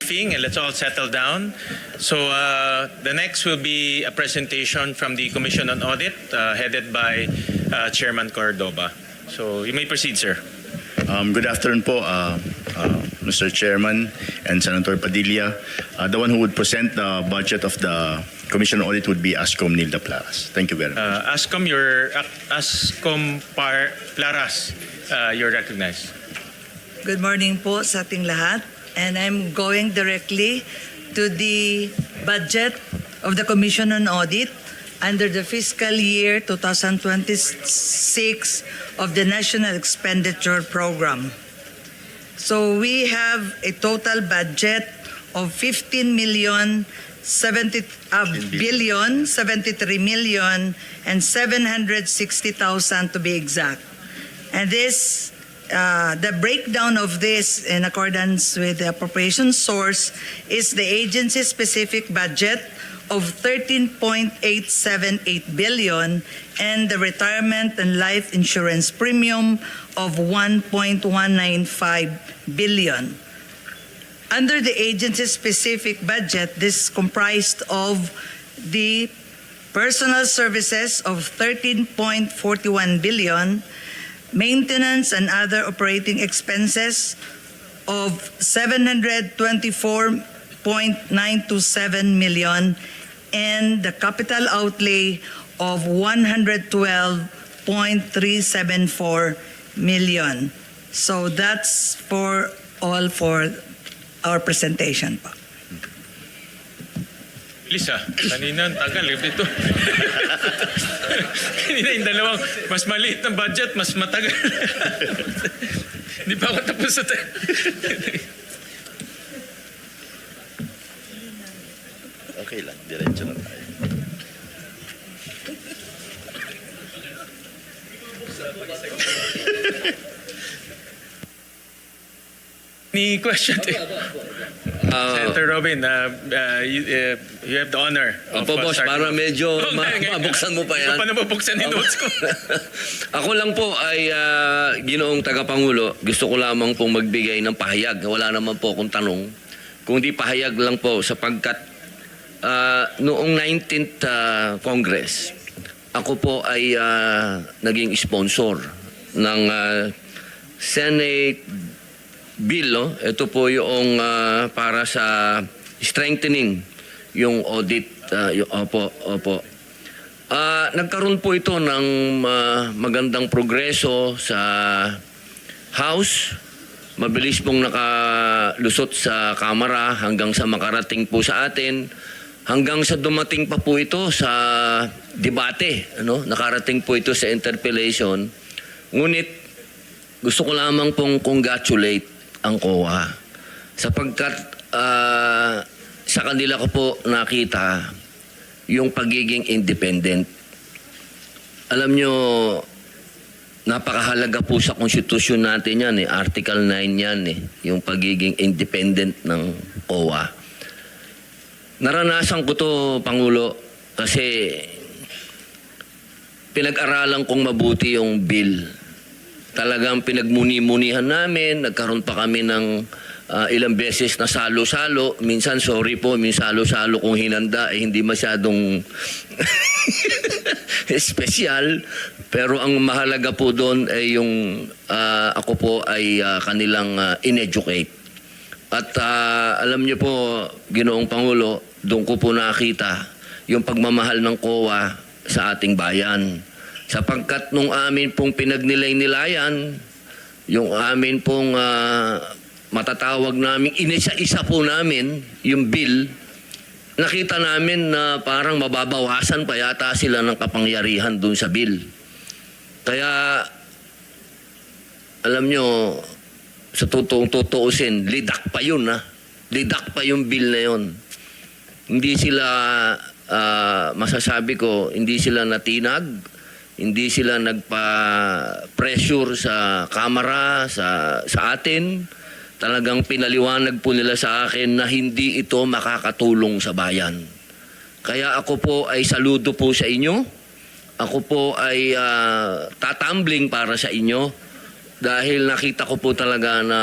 briefing and let's all settle down. So the next will be a presentation from the Commission on Audit headed by Chairman Cordoba. So you may proceed, sir. Good afternoon po, Mr. Chairman and Senator Padilla. The one who would present the budget of the Commission on Audit would be ASCOM Nilda Plaras. Thank you very much. Ascom Plaras, you're recognized. Good morning po sa ating lahat. And I'm going directly to the budget of the Commission on Audit under the fiscal year 2026 of the National Expenditure Program. So we have a total budget of 15 billion 73 million and 760,000 to be exact. And this the breakdown of this in accordance with the appropriation source is the agency-specific budget of 13.878 billion and the retirement and life insurance premium of 1.195 billion. Under the agency-specific budget, this is comprised of the personal services of 13.41 billion, maintenance and other operating expenses of 724.927 million, and the capital outlay of 112.374 million. So that's for all for our presentation pa. Lisa, kanina ang tagal dito. Kanina yung dalawang mas maliit ng budget, mas matagal. Hindi pa ako tapos sa Okay lang, diretso na tayo. Any question? Senator Robin, you have the honor of Opo, boss, starting para off. medyo Ngayon. mabuksan mo pa yan. Hindi ko pa nabubuksan yung notes ko. Ako lang po ay ginoong tagapangulo, gusto ko lamang pong magbigay ng pahayag. Wala naman po akong tanong. Kung di pahayag lang po sapagkat noong 19th Congress, ako po ay naging sponsor ng Senate bill. No? Ito po yung para sa strengthening yung audit. Opo. Nagkaroon po ito ng magandang progreso sa House. Mabilis pong nakalusot sa Kamara hanggang sa makarating po sa atin. Hanggang sa dumating pa po ito sa debate. Ano? Nakarating po ito sa interpellation. Ngunit gusto ko lamang pong congratulate ang COA sapagkat sa kanila ko po nakita yung pagiging independent. Alam nyo, napakahalaga po sa konstitusyon natin yan, Article 9 yan, yung pagiging independent ng COA. Naranasan ko to, Pangulo, kasi pinag-aralan kong mabuti yung bill. Talagang pinagmuni-munihan namin, nagkaroon pa kami ng ilang beses na salo-salo. Minsan, sorry po, minsan salo-salo kung hinanda, hindi masyadong espesyal. Pero ang mahalaga po doon ay yung ako po ay kanilang in-educate. At alam niyo po, Ginoong Pangulo, doon ko po nakita yung pagmamahal ng COA sa ating bayan. Sapagkat nung amin pong pinagnilay-nilayan, yung amin pong matatawag namin, inisa-isa po namin yung bill, nakita namin na parang mababawasan pa yata sila ng kapangyarihan dun sa bill. Kaya, alam nyo, sa tutuusin, lidak pa yun, lidak pa yung bill na yun. Hindi sila, masasabi ko, hindi sila natinag, hindi sila nagpa-pressure sa Kamara, sa atin. Talagang pinaliwanag po nila sa akin na hindi ito makakatulong sa bayan. Kaya ako po ay saludo po sa inyo. Ako po ay tatambling para sa inyo dahil nakita ko po talaga na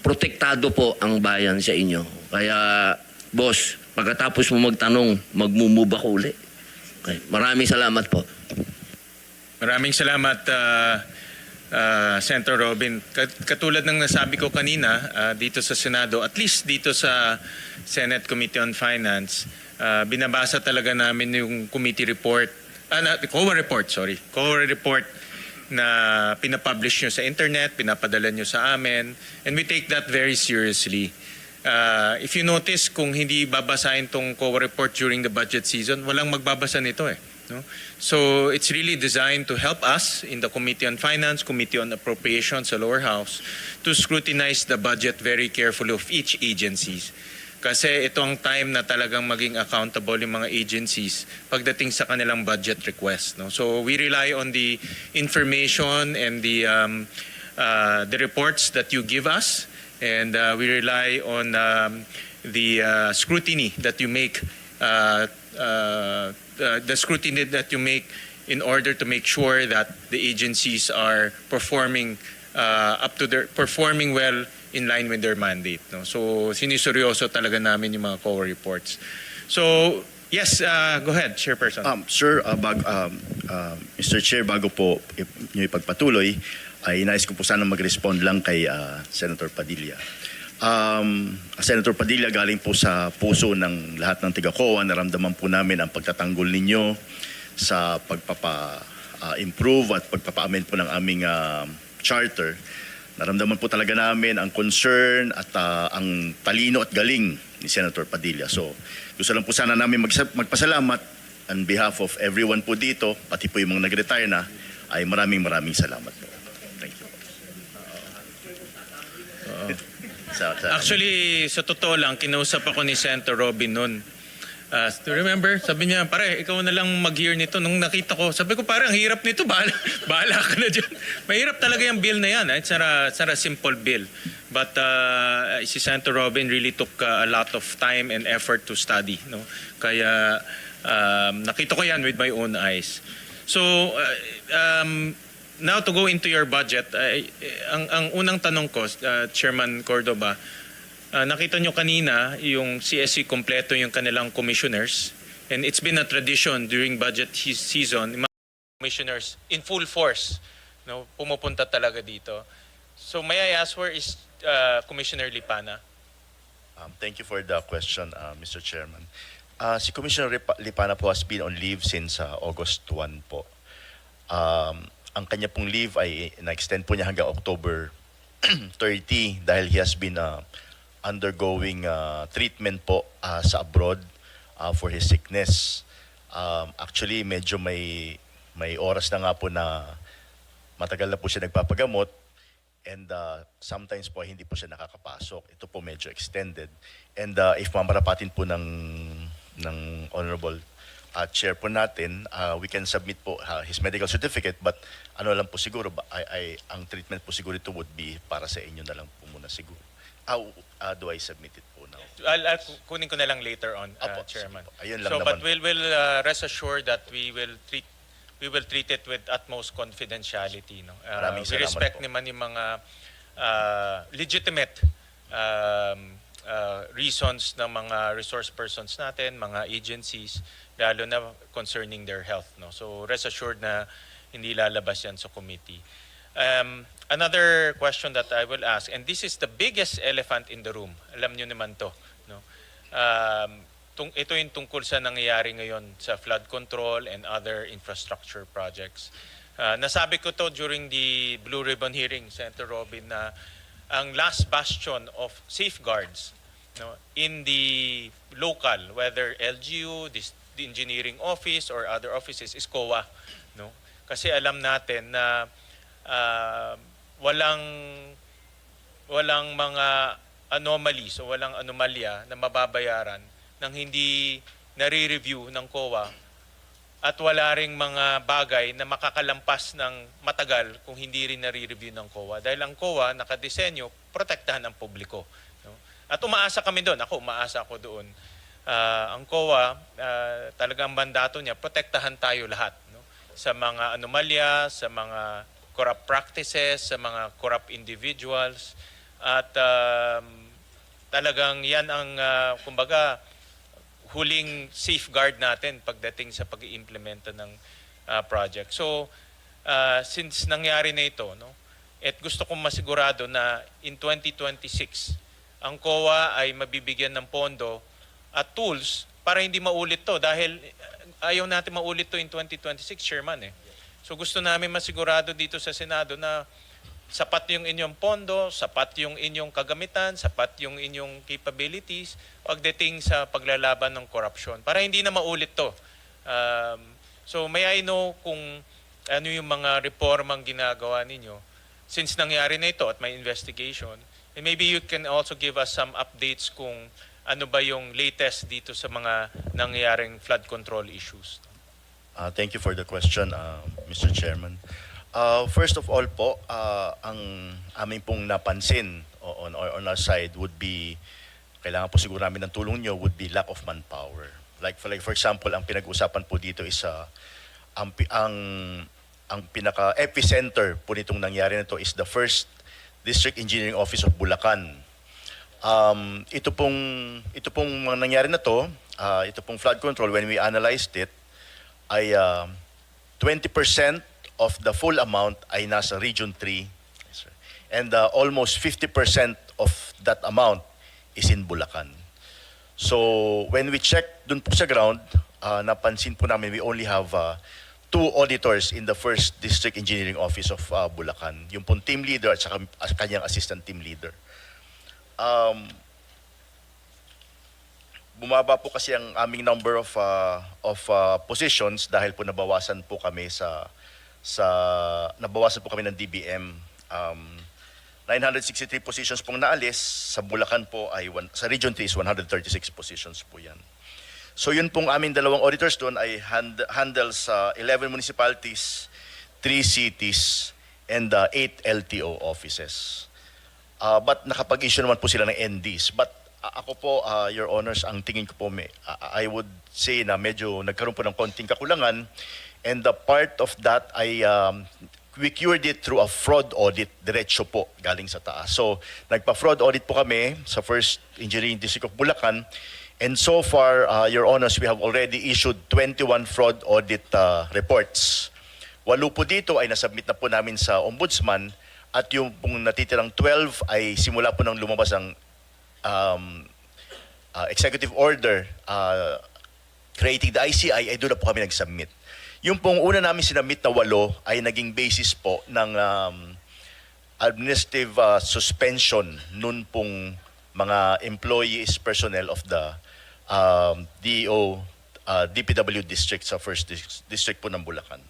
protektado po ang bayan sa inyo. Kaya, boss, pagkatapos mo magtanong, magmumove ako uli. Okay. Maraming salamat po. Maraming salamat, Senator Robin. Katulad ng nasabi ko kanina dito sa Senado, at least dito sa Senate Committee on Finance, binabasa talaga namin yung committee report, COA report na pinapublish nyo sa internet, pinapadala nyo sa amin, and we take that very seriously. If you notice, kung hindi babasahin tong COA report during the budget season, walang magbabasa nito eh. No? So it's really designed to help us in the Committee on Finance, Committee on Appropriations sa lower house to scrutinize the budget very carefully of each agencies. Kasi ito ang time na talagang maging accountable yung mga agencies pagdating sa kanilang budget request. No? So we rely on the information and the reports that you give us, and we rely on the scrutiny that you make the scrutiny that you make in order to make sure that the agencies are performing performing well in line with their mandate. No? So siniseryoso talaga namin yung mga COA reports. So yes, go ahead, Chairperson. Sir, Mr. Chair, bago po nyo ipagpatuloy, ay nais ko po sana mag-respond lang kay Senator Padilla. Senator Padilla, galing po sa puso ng lahat ng tiga-COA, naramdaman po namin ang pagtatanggol ninyo sa pagpapa-improve at pagpapa-amend po ng aming charter. Naramdaman po talaga namin ang concern at ang talino at galing ni Senator Padilla. So, gusto lang po sana namin magpasalamat on behalf of everyone po dito, pati po yung mga nag-retire na, ay maraming salamat po. Thank you. Actually, sa totoo lang, kinausap ako ni Senator Robin noon. Remember, sabi niya, pare, ikaw na lang mag-hear nito. Nung nakita ko, sabi ko, pare, ang hirap nito, bahala ka na dyan. Mahirap talaga yung bill na yan. It's not a simple bill. But si Senator Robin really took a lot of time and effort to study. No? Kaya nakita ko yan with my own eyes. So, now to go into your budget, ang unang tanong ko, Chairman Cordoba, nakita nyo kanina yung CSC kompleto yung kanilang commissioners, and it's been a tradition during budget season, yung mga commissioners in full force, no, pumupunta talaga dito. So may I ask, where is Commissioner Lipana? Thank you for the question, Mr. Chairman. Si Commissioner Lipana po has been on leave since August 1 po. Ang kanya pong leave ay na-extend po niya hanggang October 30 dahil he has been undergoing treatment po sa abroad for his sickness. Actually, medyo may oras na nga po na matagal na po siya nagpapagamot, and sometimes po hindi po siya nakakapasok. Ito po medyo extended. And if mamarapatin po ng Honorable Chair po natin, we can submit po his medical certificate, but ano lang po siguro, ang treatment po siguro ito would be para sa inyo na lang po muna siguro. How do I submit it po now? I'll kunin ko na lang later on, Apo, Chairman. ayun lang So, naman but po. we'll rest assured that we will treat it with utmost confidentiality. No? Maraming We salamat respect po. naman yung mga legitimate reasons ng mga resource persons natin, mga agencies, lalo na concerning their health. No? So rest assured na hindi lalabas yan sa committee. Another question that I will ask, and this is the biggest elephant in the room. Alam nyo naman to. No? Ito yung tungkol sa nangyayari ngayon sa flood control and other infrastructure projects. Nasabi ko to during the Blue Ribbon hearing, Senator Robin, na ang last bastion of safeguards, no, in the local, whether LGU, the engineering office or other offices, is COA. No? Kasi alam natin na walang mga anomalies o walang anomalya na mababayaran nang hindi nare-review ng COA, at wala ring mga bagay na makakalampas ng matagal kung hindi rin nare-review ng COA. Dahil ang COA nakadesenyo, protektahan ang publiko. No? At umaasa kami doon. Umaasa ako doon. Ang COA, talagang mandato niya, protektahan tayo lahat. No? Sa mga anomalya, sa mga corrupt practices, sa mga corrupt individuals. At talagang yan ang, kumbaga, huling safeguard natin pagdating sa pag-iimplementa ng project. So, since nangyari na ito, no, at gusto kong masigurado na in 2026, ang COA ay mabibigyan ng pondo at tools para hindi maulit to dahil ayaw natin maulit to in 2026, Chairman. So gusto namin masigurado dito sa Senado na sapat yung inyong pondo, sapat yung inyong kagamitan, sapat yung inyong capabilities pagdating sa paglalaban ng korupsyon para hindi na maulit to. So may I know kung ano yung mga reformang ginagawa ninyo since nangyari na ito at may investigation. And maybe you can also give us some updates kung ano ba yung latest dito sa mga nangyaring flood control issues. Thank you for the question, Mr. Chairman. First of all po, ang aming pong napansin on our side would be, kailangan po siguro namin ng tulong nyo, would be lack of manpower. Like for example, ang pinag-usapan po dito is ang pinaka-epicenter po nitong nangyari na ito is the first District Engineering Office of Bulacan. Ito pong mga nangyari na to, ito pong flood control, when we analyzed it, ay 20% of the full amount ay nasa Region 3. And almost 50% of that amount is in Bulacan. So when we check dun po sa ground, napansin po namin we only have 2 auditors in the first District Engineering Office of Bulacan. Yung pong team leader at saka kanyang assistant team leader. Bumaba po kasi ang aming number of positions dahil po nabawasan po kami ng DBM. 963 positions pong naalis, sa Bulacan po ay sa Region 3 is 136 positions po yan. So yun pong aming dalawang auditors doon ay handles 11 municipalities, 3 cities, and 8 LTO offices. But nakapag-issue naman po sila ng NDs. But ako po, Your Honors, ang tingin ko po, I would say na medyo nagkaroon po ng konting kakulangan. And the part of that ay we cured it through a fraud audit, diretso po, galing sa taas. So nagpa-fraud audit po kami sa First Engineering District of Bulacan. And so far, Your Honors, we have already issued 21 fraud audit reports. 8 po dito ay nasubmit na po namin sa Ombudsman at yung pong natitirang 12 ay simula po nang lumabas ang executive order creating the ICI ay doon na po kami nag-submit. Yung pong una namin sinubmit na 8 ay naging basis po ng administrative suspension nun pong mga employees, personnel of the DPW district sa first district po ng Bulacan.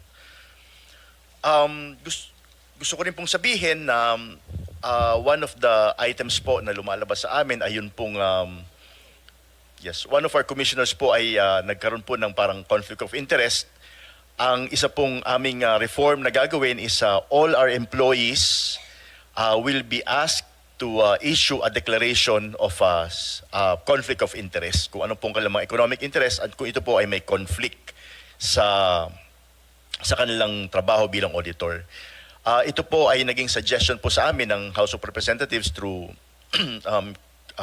Gusto ko rin pong sabihin na one of the items po na lumalabas sa amin ay yun pong one of our commissioners po ay nagkaroon po ng parang conflict of interest. Ang isa pong aming reform na gagawin is all our employees will be asked to issue a declaration of conflict of interest, kung ano pong kanilang economic interest at kung ito po ay may conflict sa kanilang trabaho bilang auditor. Ito po ay naging suggestion po sa amin ng House of Representatives through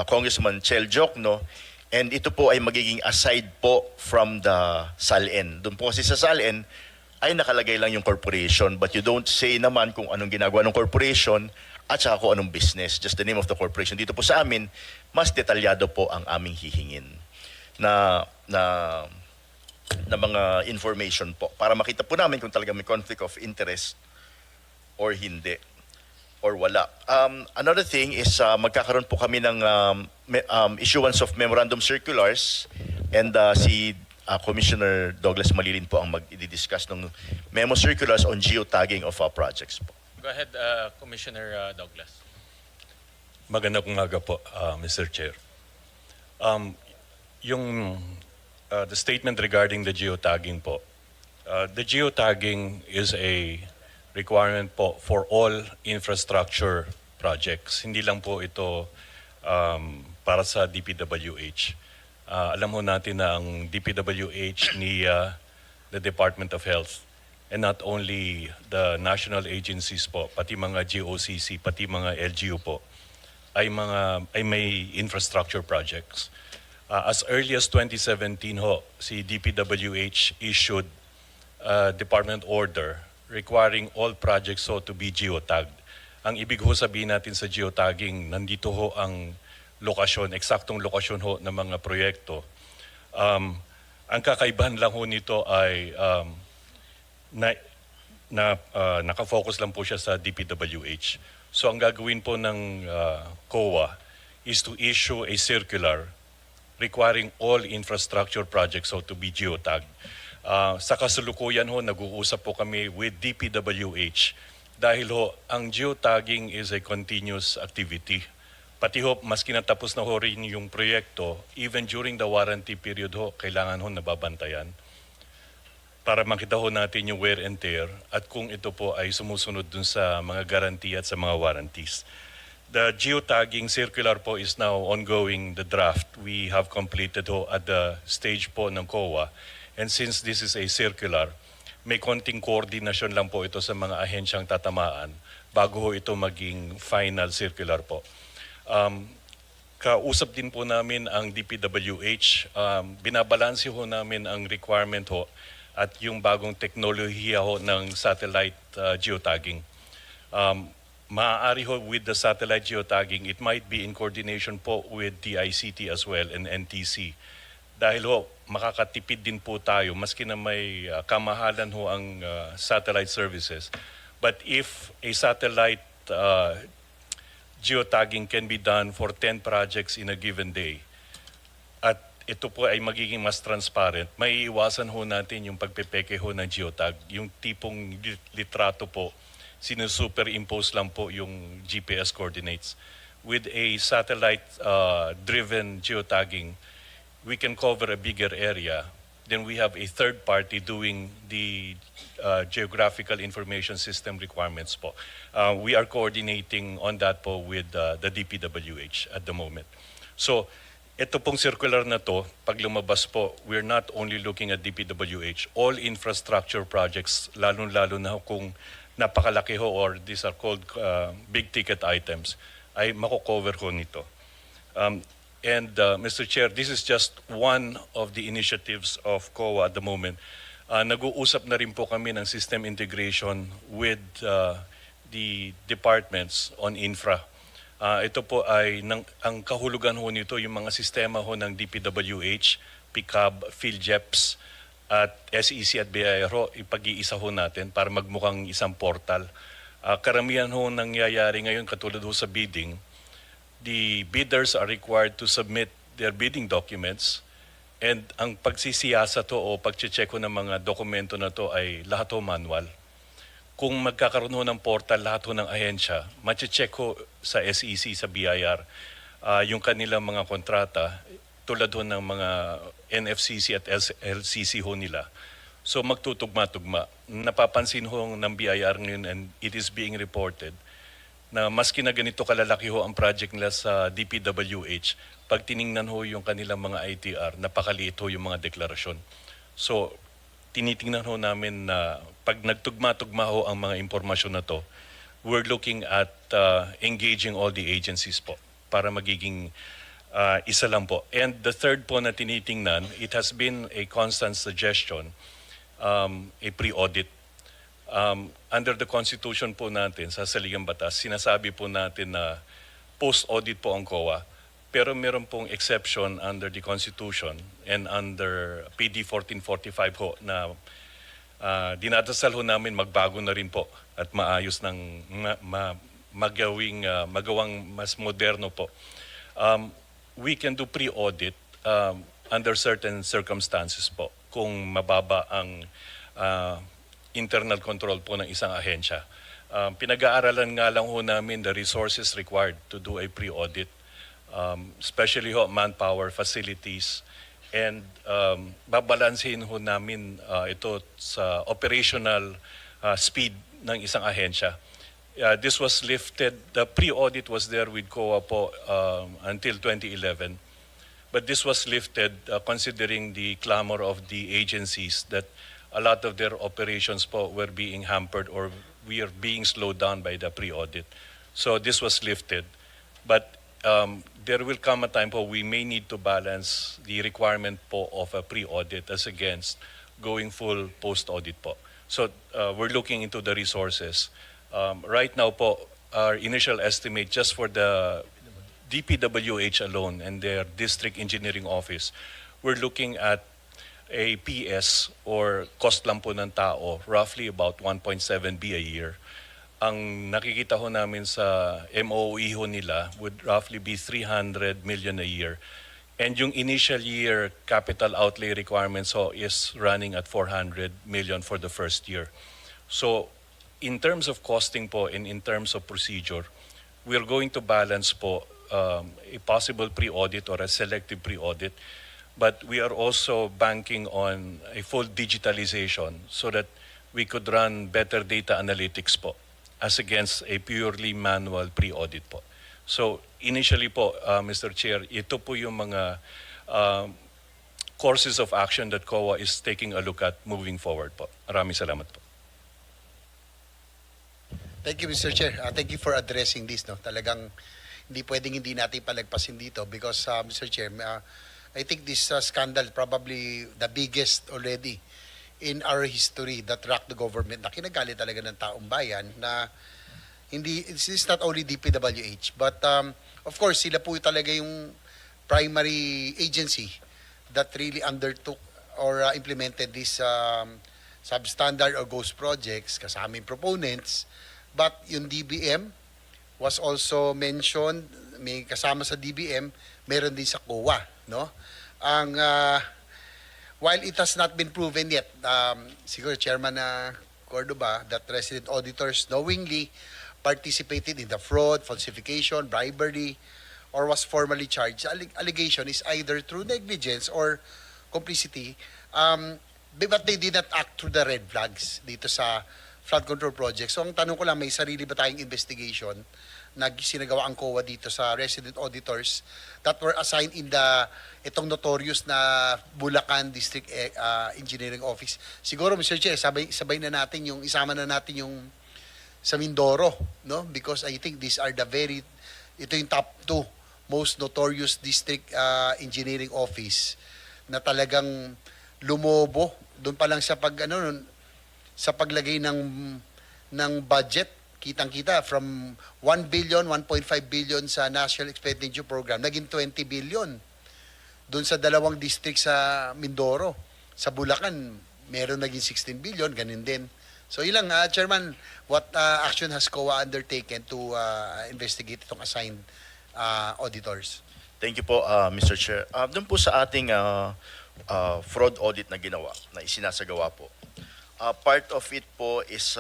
Congressman Chel Jokno, and ito po ay magiging aside po from the SALN. Doon po kasi sa SALN ay nakalagay lang yung corporation, but you don't say naman kung anong ginagawa ng corporation at saka kung anong business, just the name of the corporation. Dito po sa amin, mas detalyado po ang aming hihingin na mga information po para makita po namin kung talaga may conflict of interest or hindi or wala. Another thing is magkakaroon po kami ng issuance of memorandum circulars, and si Commissioner Douglas Malilin po ang mag-discuss ng memo circulars on geotagging of projects po. Go ahead, Commissioner Douglas. Magandang umaga po, Mr. Chair. The statement regarding the geotagging po. The geotagging is a requirement po for all infrastructure projects. Hindi lang po ito para sa DPWH. Alam ho natin na ang DPWH ni the Department of Health, and not only the national agencies po, pati mga GOCC, pati mga LGU po, ay may infrastructure projects. As early as 2017 ho, si DPWH issued a department order requiring all projects ho to be geotagged. Ang ibig ho sabihin natin sa geotagging, nandito ho ang lokasyon, eksaktong lokasyon ho ng mga proyekto. Ang kakaibahan lang ho nito ay nakafocus lang po siya sa DPWH. So ang gagawin po ng COA is to issue a circular requiring all infrastructure projects so to be geotagged. Sa kasalukuyan ho, nag-uusap po kami with DPWH dahil ho, ang geotagging is a continuous activity. Pati ho, maski natapos na ho rin yung proyekto, even during the warranty period ho, kailangan ho nababantayan para makita ho natin yung wear and tear at kung ito po ay sumusunod dun sa mga guarantee at sa mga warranties. The geotagging circular po is now ongoing, the draft. We have completed ho at the stage po ng COA. And since this is a circular, may konting koordinasyon lang po ito sa mga ahensyang tatamaan bago ho ito maging final circular po. Kausap din po namin ang DPWH. Binabalanse ho namin ang requirement ho at yung bagong teknolohiya ho ng satellite geotagging. Maaari ho with the satellite geotagging, it might be in coordination po with DICT as well and NTC. Dahil ho, makakatipid din po tayo, maski na may kamahalan ho ang satellite services. But if a satellite geotagging can be done for 10 projects in a given day, at ito po ay magiging mas transparent, may iwasan ho natin yung pagpepeke ho ng geotag, yung tipong litrato po, sinusuperimpose lang po yung GPS coordinates. With a satellite-driven geotagging, we can cover a bigger area. Then we have a third party doing the geographical information system requirements po. We are coordinating on that po with the DPWH at the moment. So, ito pong circular na to, pag lumabas po, we're not only looking at DPWH, all infrastructure projects, lalong-lalo na kung napakalaki ho or these are called big ticket items, ay mako-cover ho nito. Mr. Chair, this is just one of the initiatives of COA at the moment. Nag-uusap na rin po kami ng system integration with the departments on infra. Ito po ay, ang kahulugan ho nito, yung mga sistema ho ng DPWH, PICAB, PhilJeps, at SEC at BIR ho, ipag-iisa ho natin para magmukhang isang portal. Karamihan ho nangyayari ngayon katulad ho sa bidding, the bidders are required to submit their bidding documents and ang pagsisiyasa to o pagche-check ho ng mga dokumento na to ay lahat ho manual. Kung magkakaroon ho ng portal lahat ho ng ahensya, mache-check ho sa SEC, sa BIR, yung kanilang mga kontrata, tulad ho ng mga NFCC at LCC ho nila. So magtutugma-tugma. Napapansin ho ng BIR ngayon and it is being reported na maski na ganito kalalaki ho ang project nila sa DPWH, pag tiningnan ho yung kanilang mga ITR, napakaliit ho yung mga deklarasyon. So tinitingnan ho namin na pag nagtugma-tugma ho ang mga impormasyon na to, we're looking at engaging all the agencies po para magiging isa lang po. And the third po na tinitingnan, it has been a constant suggestion, a pre-audit. Under the Constitution po natin, sa saligang batas, sinasabi po natin na post-audit po ang COA. Pero meron pong exception under the Constitution and under PD 1445 ho na dinadasal ho namin magbago na rin po at maayos ng magawang mas moderno po. We can do pre-audit under certain circumstances po kung mababa ang internal control po ng isang ahensya. Pinag-aaralan nga lang ho namin the resources required to do a pre-audit, especially ho manpower, facilities, and babalansin ho namin ito sa operational speed ng isang ahensya. This was lifted, the pre-audit was there with COA po until 2011. But this was lifted considering the clamor of the agencies that a lot of their operations po were being hampered or we are being slowed down by the pre-audit. So this was lifted. But there will come a time po we may need to balance the requirement po of a pre-audit as against going full post-audit po. So we're looking into the resources. Right now po, our initial estimate just for the DPWH alone and their district engineering office, we're looking at a PS or cost lang po ng tao, roughly about 1.7 B a year. Ang nakikita ho namin sa MOE ho nila would roughly be 300 million a year. And yung initial year capital outlay requirements ho is running at 400 million for the first year. So in terms of costing po and in terms of procedure, we're going to balance po a possible pre-audit or a selective pre-audit. But we are also banking on a full digitalization so that we could run better data analytics po as against a purely manual pre-audit po. So initially po, Mr. Chair, ito po yung mga courses of action that COA is taking a look at moving forward po. Maraming salamat po. Thank you, Mr. Chair. Thank you for addressing this. No? Talagang hindi pwedeng hindi natin palagpasin dito because, Mr. Chair, I think this scandal probably the biggest already in our history that rocked the government na kinagali talaga ng taong bayan na hindi, it's not only DPWH but of course sila po talaga yung primary agency that really undertook or implemented this substandard or ghost projects kasama yung proponents, but yung DBM was also mentioned, may kasama sa DBM, meron din sa COA, no? Ang while it has not been proven yet, siguro Chairman Cordoba, that resident auditors knowingly participated in the fraud, falsification, bribery, or was formally charged. Allegation is either through negligence or complicity, but they did not act through the red flags dito sa flood control project. So ang tanong ko lang, may sarili ba tayong investigation na sinagawa ang COA dito sa resident auditors that were assigned in itong notorious na Bulacan District Engineering Office. Siguro, Mr. Chair, sabay na natin isama na natin yung sa Mindoro, no? Because I think these are ito yung top 2 most notorious district engineering office na talagang lumobo doon pa lang sa sa paglagay ng budget. Kitang-kita from 1 billion, 1.5 billion sa National Expenditure Program, naging 20 billion. Doon sa dalawang district sa Mindoro. Sa Bulacan, meron naging 16 billion, ganun din. So yun lang, Chairman, what action has COA undertaken to investigate itong assigned auditors? Thank you po, Mr. Chair. Doon po sa ating fraud audit na ginawa, na isinasagawa po, part of it po is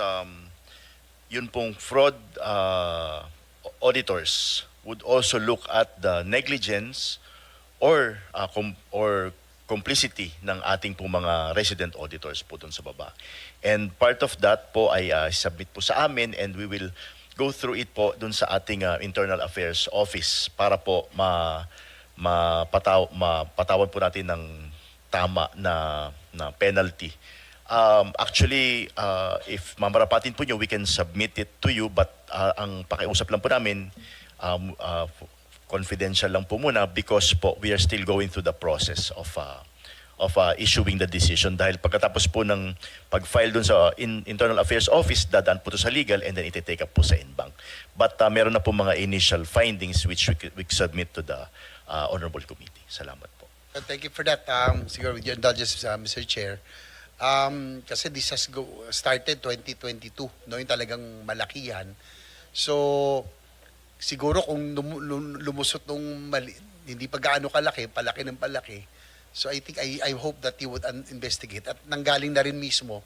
yun pong fraud auditors would also look at the negligence or complicity ng ating pong mga resident auditors po dun sa baba. And part of that po ay submit po sa amin and we will go through it po dun sa ating Internal Affairs Office para po mapatawan po natin ng tama na penalty. Actually, if mamarapatin po nyo, we can submit it to you, but ang pakiusap lang po namin, confidential lang po muna because po we are still going through the process of issuing the decision dahil pagkatapos po ng pag-file dun sa Internal Affairs Office, dadaan po to sa legal and then iti-take up po sa in-bank. But meron na po mga initial findings which we submit to the Honorable Committee. Salamat po. Thank you for that. Siguro with your indulgence, Mr. Chair. Kasi this has started 2022, no, yung talagang malaki yan. So, siguro kung lumusot nung hindi pa gaano kalaki, palaki ng palaki. So I think I hope that you would investigate. At nanggaling na rin mismo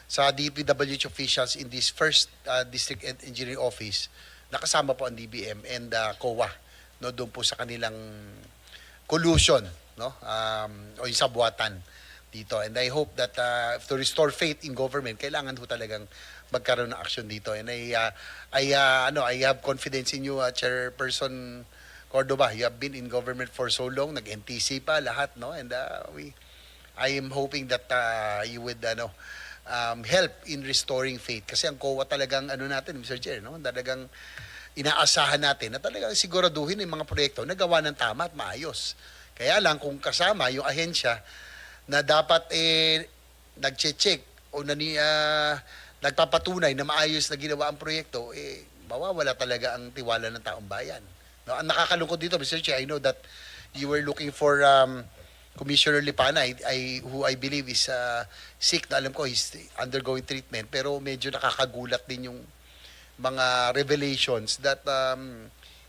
sa DPWH officials in this first District Engineering Office, nakasama po ang DBM and COA, no, doon po sa kanilang collusion, no, o yung sabuatan dito. And I hope that to restore faith in government, kailangan ho talagang magkaroon ng action dito. And I have confidence in you, Chairperson Cordoba. You have been in government for so long, nag-NTC pa lahat, no? And I am hoping that you would help in restoring faith. Kasi ang COA talagang natin, Mr. Chair, no? Talagang inaasahan natin na talagang siguraduhin yung mga proyekto na gawa ng tama at maayos. Kaya lang kung kasama yung ahensya na dapat nagche-check o nagpapatunay na maayos na ginawa ang proyekto, mawawala talaga ang tiwala ng taong bayan. No, ang nakakalungkot dito, Mr. Chair, I know that you were looking for Commissioner Lipana, who I believe is sick, na alam ko he's undergoing treatment, pero medyo nakakagulat din yung mga revelations that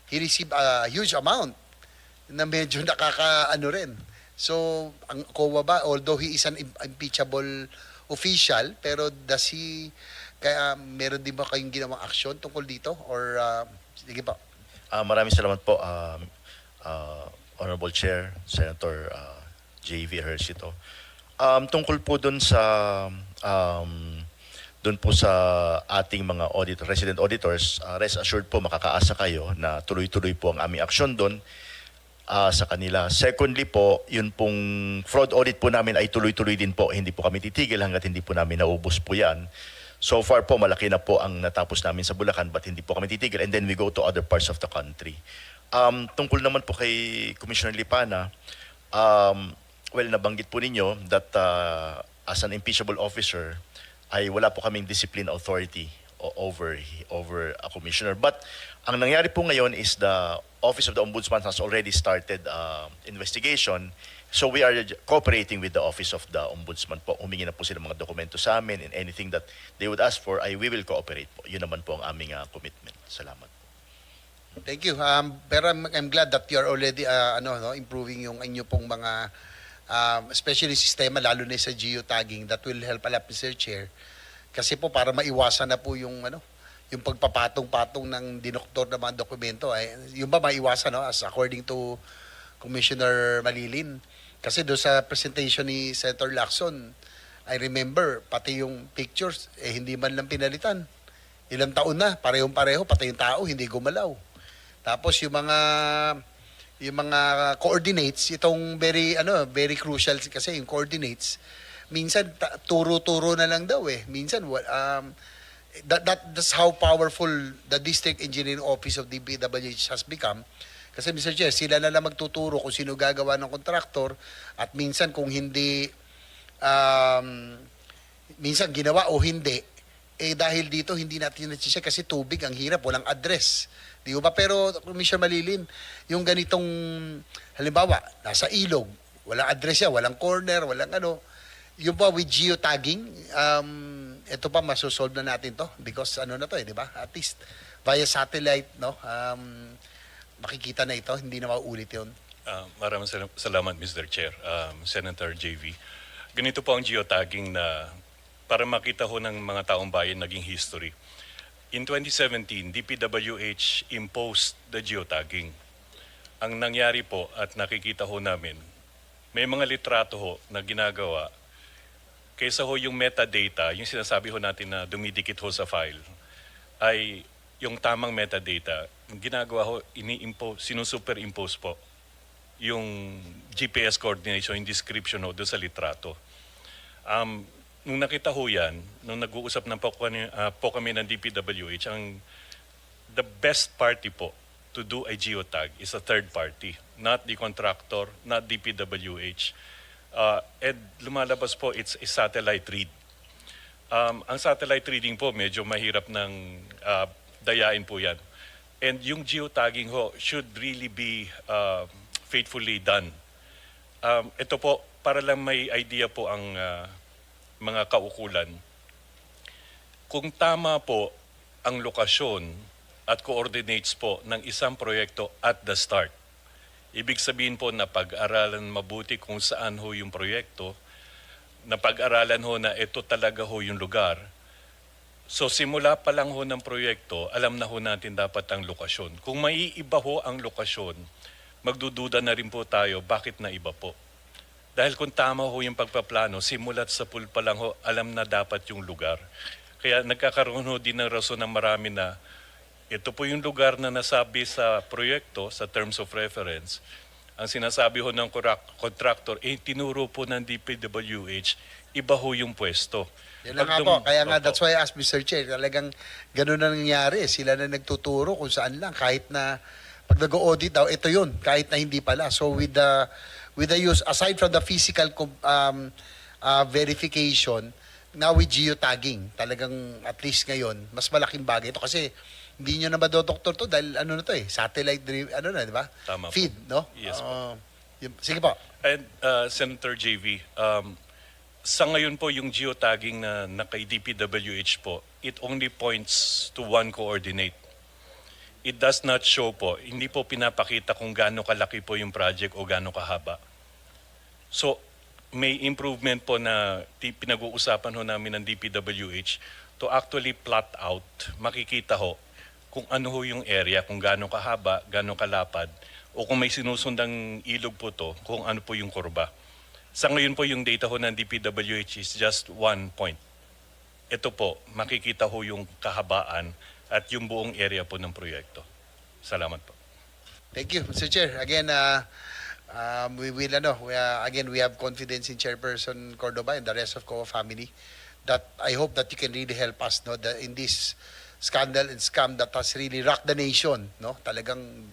he received a huge amount na medyo nakakaano rin. So, ang COA ba, although he is an impeachable official, pero does he, kaya meron din ba kayong ginawang aksyon tungkol dito? Or, sige pa. Maraming salamat po, Honorable Chair, Senator J.V. Ejercito. Tungkol po dun sa ating mga resident auditors, rest assured po makakaasa kayo na tuloy-tuloy po ang aming aksyon doon sa kanila. Secondly po, yun pong fraud audit po namin ay tuloy-tuloy din po. Hindi po kami titigil hanggat hindi po namin naubos po yan. So far po, malaki na po ang natapos namin sa Bulacan, but hindi po kami titigil. And then we go to other parts of the country. Tungkol naman po kay Commissioner Lipana, well, nabanggit po ninyo that as an impeachable officer, ay wala po kaming discipline authority over a commissioner. But ang nangyari po ngayon is the Office of the Ombudsman has already started investigation. So we are cooperating with the Office of the Ombudsman po. Humingi na po sila mga dokumento sa amin, and anything that they would ask for, we will cooperate po. Yun naman po ang aming commitment. Salamat. Thank you. Pero I'm glad that you are already improving yung inyo pong mga especially sistema, lalo na sa geotagging, that will help a lot, Mr. Chair. Kasi po para maiwasan na po yung yung pagpapatong-patong ng dinoktor na mga dokumento, yung ba maiwasan, as according to Commissioner Malilin. Kasi doon sa presentation ni Senator Lacson, I remember pati yung pictures hindi man lang pinalitan. Ilang taon na, parehong-pareho, pati yung tao hindi gumalaw. Tapos yung mga coordinates, itong very crucial kasi yung coordinates, minsan turo-turo na lang daw minsan that's how powerful the District Engineering Office of DPWH has become. Kasi Mr. Chair, sila na lang magtuturo kung sino gagawa ng kontraktor, at minsan kung hindi minsan ginawa o hindi, dahil dito hindi natin na-check kasi tubig ang hirap, walang address. Di ba? Pero Commissioner Malilin, yung ganitong halimbawa, nasa ilog, walang address yan, walang corner, walang yung pa with geotagging, ito pa masosolve na natin to because na to di ba? At least via satellite, makikita na ito, hindi na mauulit yun. Maraming salamat, Mr. Chair. Senator JV. Ganito po ang geotagging na para makita ho ng mga taong bayan naging history. In 2017, DPWH imposed the geotagging. Ang nangyari po at nakikita ho namin, may mga litrato ho na ginagawa kaysa ho yung metadata, yung sinasabi ho natin na dumidikit ho sa file, ay yung tamang metadata, ginagawa ho, sinusuperimpose po yung GPS coordination, yung description ho doon sa litrato. Nung nakita ho yan, nung nag-uusap na po kami ng DPWH, the best party po to do a geotag is a third party, not the contractor, not DPWH. And lumalabas po, it's a satellite read. Ang satellite reading po, medyo mahirap ng dayain po yan. And yung geotagging ho should really be faithfully done. Ito po, para lang may idea po ang mga kaukulan. Kung tama po ang lokasyon at coordinates po ng isang proyekto at the start, ibig sabihin po na pag-aralan mabuti kung saan ho yung proyekto, na pag-aralan ho na ito talaga ho yung lugar. So simula pa lang ho ng proyekto, alam na ho natin dapat ang lokasyon. Kung maiiba ho ang lokasyon, magdududa na rin po tayo bakit na iba po. Dahil kung tama ho yung pagpaplano, simulat sa pool pa lang ho, alam na dapat yung lugar. Kaya nagkakaroon ho din ng rason ng marami na ito po yung lugar na nasabi sa proyekto, sa terms of reference, Ang sinasabi ho ng contractor, tinuro po ng DPWH, iba ho yung pwesto. Yan na nga Pag po. Kaya nga, Opo. that's why I asked Mr. Chair. Talagang ganun na nangyayari. Sila na nagtuturo kung saan lang. Kahit na pag nag-audit daw, ito yun. Kahit na hindi pala. So with the use, aside from the physical verification, now with geotagging, talagang at least ngayon, mas malaking bagay ito. Kasi hindi nyo na madodoktor to dahil ano na to satellite ano na, di ba? Tama po. Feed, no? Yes po. Sige po. And Senator JV, sa ngayon po yung geotagging na kay DPWH po, it only points to one coordinate. It does not show po, hindi po pinapakita kung gaano kalaki po yung project o gaano kahaba. So, may improvement po na pinag-uusapan ho namin ng DPWH to actually plot out, makikita ho kung ano ho yung area, kung gaano kahaba, gaano kalapad, o kung may sinusundang ilog po to, kung ano po yung kurba. Sa ngayon po yung data ho ng DPWH is just 1 point. Ito po, makikita ho yung kahabaan at yung buong area po ng proyekto. Salamat po. Thank you, Mr. Chair. Again, we have confidence in Chairperson Cordoba and the rest of COA family that I hope that you can really help us in this scandal and scam that has really rocked the nation. No? Talagang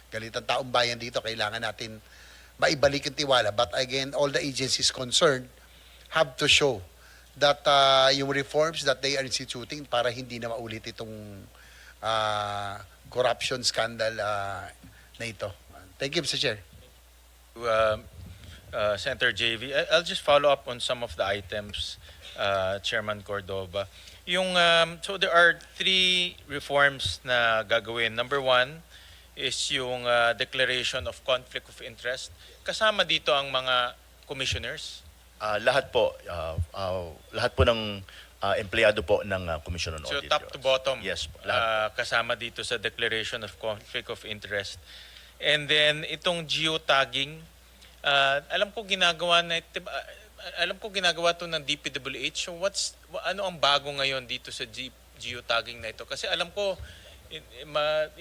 galit ang taong bayan dito. Kailangan natin maibalik ang tiwala. But again, all the agencies concerned have to show that yung reforms that they are instituting para hindi na maulit itong corruption scandal na ito. Thank you, Mr. Chair. Senator JV, I'll just follow up on some of the items, Chairman Cordova. So there are 3 reforms na gagawin. Number 1 is yung declaration of conflict of interest. Kasama dito ang mga commissioners. Lahat po ng empleyado po ng Commission on So Audit. top to bottom, Yes po, lahat. kasama dito sa declaration of conflict of interest. And then itong geotagging, alam ko ginagawa to ng DPWH. So ano ang bago ngayon dito sa geotagging na ito? Kasi alam ko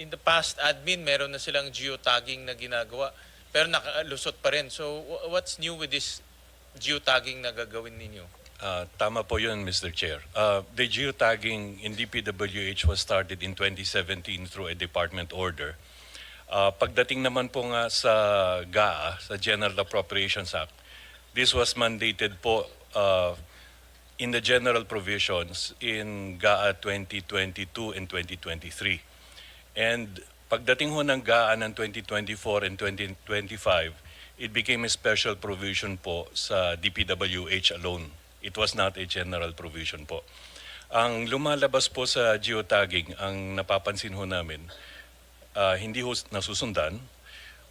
in the past admin meron na silang geotagging na ginagawa pero nakalusot pa rin. So what's new with this geotagging na gagawin ninyo? Tama po yun, Mr. Chair. The geotagging in DPWH was started in 2017 through a department order. Pagdating naman po nga sa GAA, sa General Appropriations Act, this was mandated po in the general provisions in GAA 2022 and 2023. And pagdating ho ng GAA ng 2024 and 2025, it became a special provision po sa DPWH alone. It was not a general provision po. Ang lumalabas po sa geotagging, ang napapansin ho namin, hindi ho nasusundan.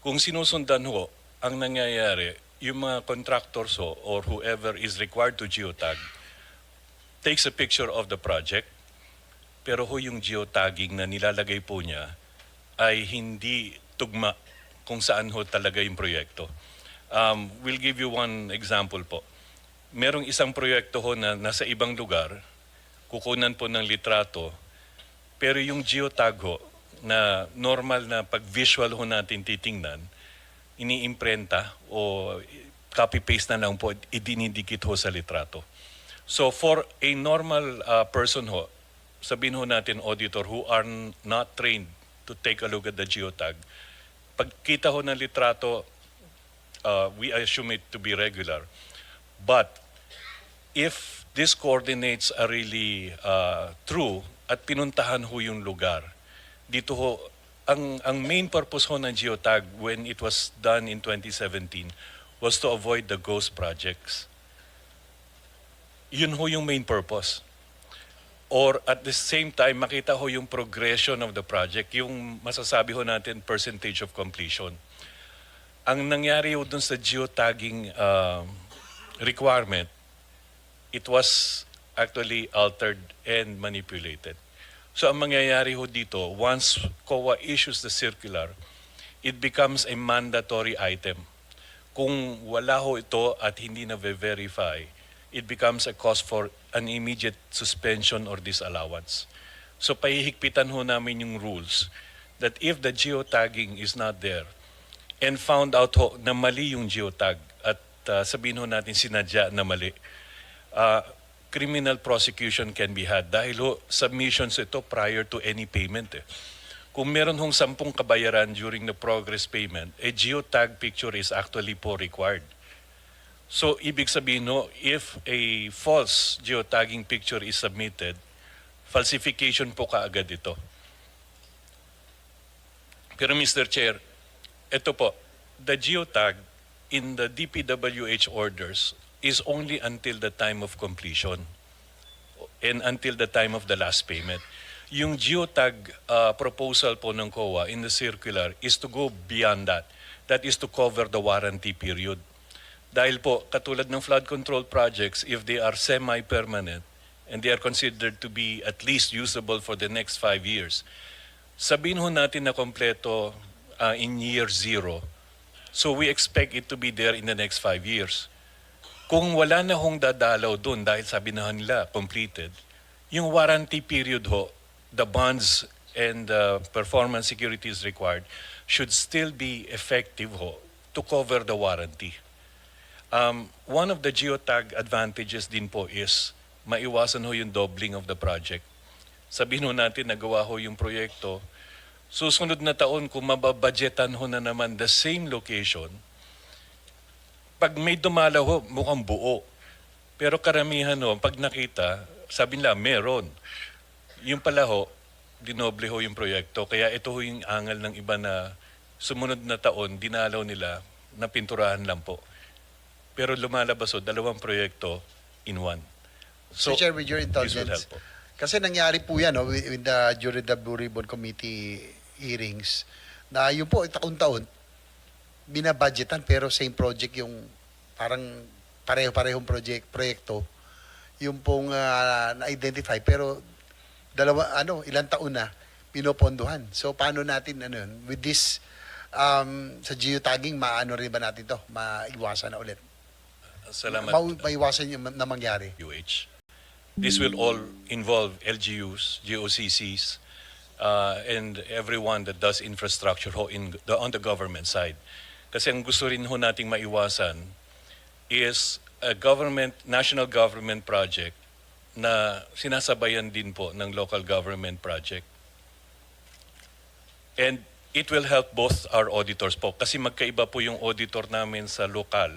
Kung sinusundan ho, ang nangyayari, yung mga contractors ho, or whoever is required to geotag, takes a picture of the project, pero ho yung geotagging na nilalagay po niya ay hindi tugma kung saan ho talaga yung proyekto. We'll give you one example po. Merong isang proyekto ho na nasa ibang lugar, kukunan po ng litrato, pero yung geotag ho, na normal na pag visual ho natin titingnan, iniimprenta o copy-paste na lang po, idinidikit ho sa litrato. So for a normal person ho, sabihin ho natin auditor who are not trained to take a look at the geotag, pagkita ho ng litrato, we assume it to be regular. But if these coordinates are really true at pinuntahan ho yung lugar, dito ho, ang main purpose ho ng geotag when it was done in 2017 was to avoid the ghost projects. Yun ho yung main purpose. Or at the same time, makita ho yung progression of the project, yung masasabi ho natin percentage of completion. Ang nangyari ho dun sa geotagging requirement, it was actually altered and manipulated. So ang mangyayari ho dito, once COA issues the circular, it becomes a mandatory item. Kung wala ho ito at hindi na verify, it becomes a cause for an immediate suspension or disallowance. So pahihigpitan ho namin yung rules that if the geotagging is not there, and found out ho na mali yung geotag at sabihin ho natin sinadya na mali, criminal prosecution can be had dahil ho submissions ito prior to any payment. Kung meron hong 10 kabayaran during the progress payment, a geotag picture is actually po required. So, ibig sabihin no, if a false geotagging picture is submitted, falsification po kaagad ito. Pero Mr. Chair, ito po, the geotag in the DPWH orders is only until the time of completion and until the time of the last payment. Yung geotag proposal po ng COA in the circular is to go beyond that. That is to cover the warranty period. Dahil po, katulad ng flood control projects, if they are semi-permanent and they are considered to be at least usable for the next 5 years, sabihin ho natin na kompleto in year 0. So we expect it to be there in the next 5 years. Kung wala na hong dadalaw dun dahil sabi na nila completed, yung warranty period ho, the bonds and performance securities required should still be effective ho to cover the warranty. One of the geotag advantages din po is maiwasan ho yung doubling of the project. Sabihin ho natin nagawa ho yung proyekto, susunod na taon kung mababudgetan ho na naman the same location, pag may dumalaw ho, mukhang buo. Pero karamihan ho, pag nakita, sabi nila meron. Yung pala ho, dinoble ho yung proyekto. Kaya ito ho yung angal ng iba na sumunod na taon, dinalaw nila na pinturahan lang po. Pero lumalabas ho, 2 proyekto in one. So, Chair, with your this will indulgence, help po. kasi nangyari po yan no, during the Blue Ribbon Committee hearings, na yun po, taon-taon, binabudgetan pero same project yung parang pareho-parehong proyekto, yung pong na-identify pero ilang taon na pinopondohan. So paano natin with this sa geotagging rin ba natin to maiwasan na ulit? Salamat. Maiwasan yung na mangyari. UH. This will all involve LGUs, GOCCs, and everyone that does infrastructure on the government side. Kasi ang gusto rin ho nating maiwasan is a national government project na sinasabayan din po ng local government project. And it will help both our auditors po. Kasi magkaiba po yung auditor namin sa lokal.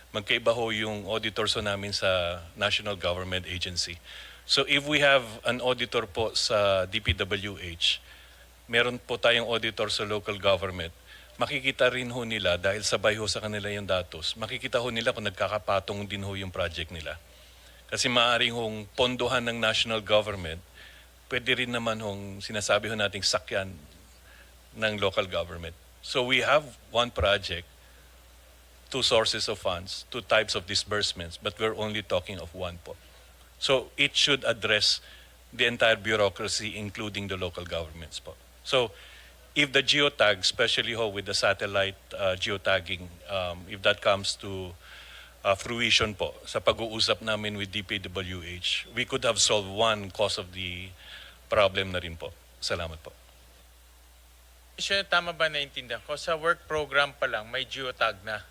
Magkaiba ho yung auditors namin sa national government agency. So if we have an auditor po sa DPWH, meron po tayong auditor sa local government, makikita rin ho nila dahil sabay ho sa kanila yung datos, makikita ho nila kung nagkakapatong din ho yung project nila. Kasi maaaring hong pondohan ng national government, pwede rin naman hong sinasabi ho nating sakyan ng local government. So we have one project, 2 sources of funds, 2 types of disbursements, but we're only talking of one po. So it should address the entire bureaucracy, including the local governments po. So if the geotag, especially with the satellite geotagging, if that comes to fruition po, sa pag-uusap namin with DPWH, we could have solved one cause of the problem na rin po. Salamat po. Siya, tama ba naintindihan ko? Sa work program pa lang, may geotag na.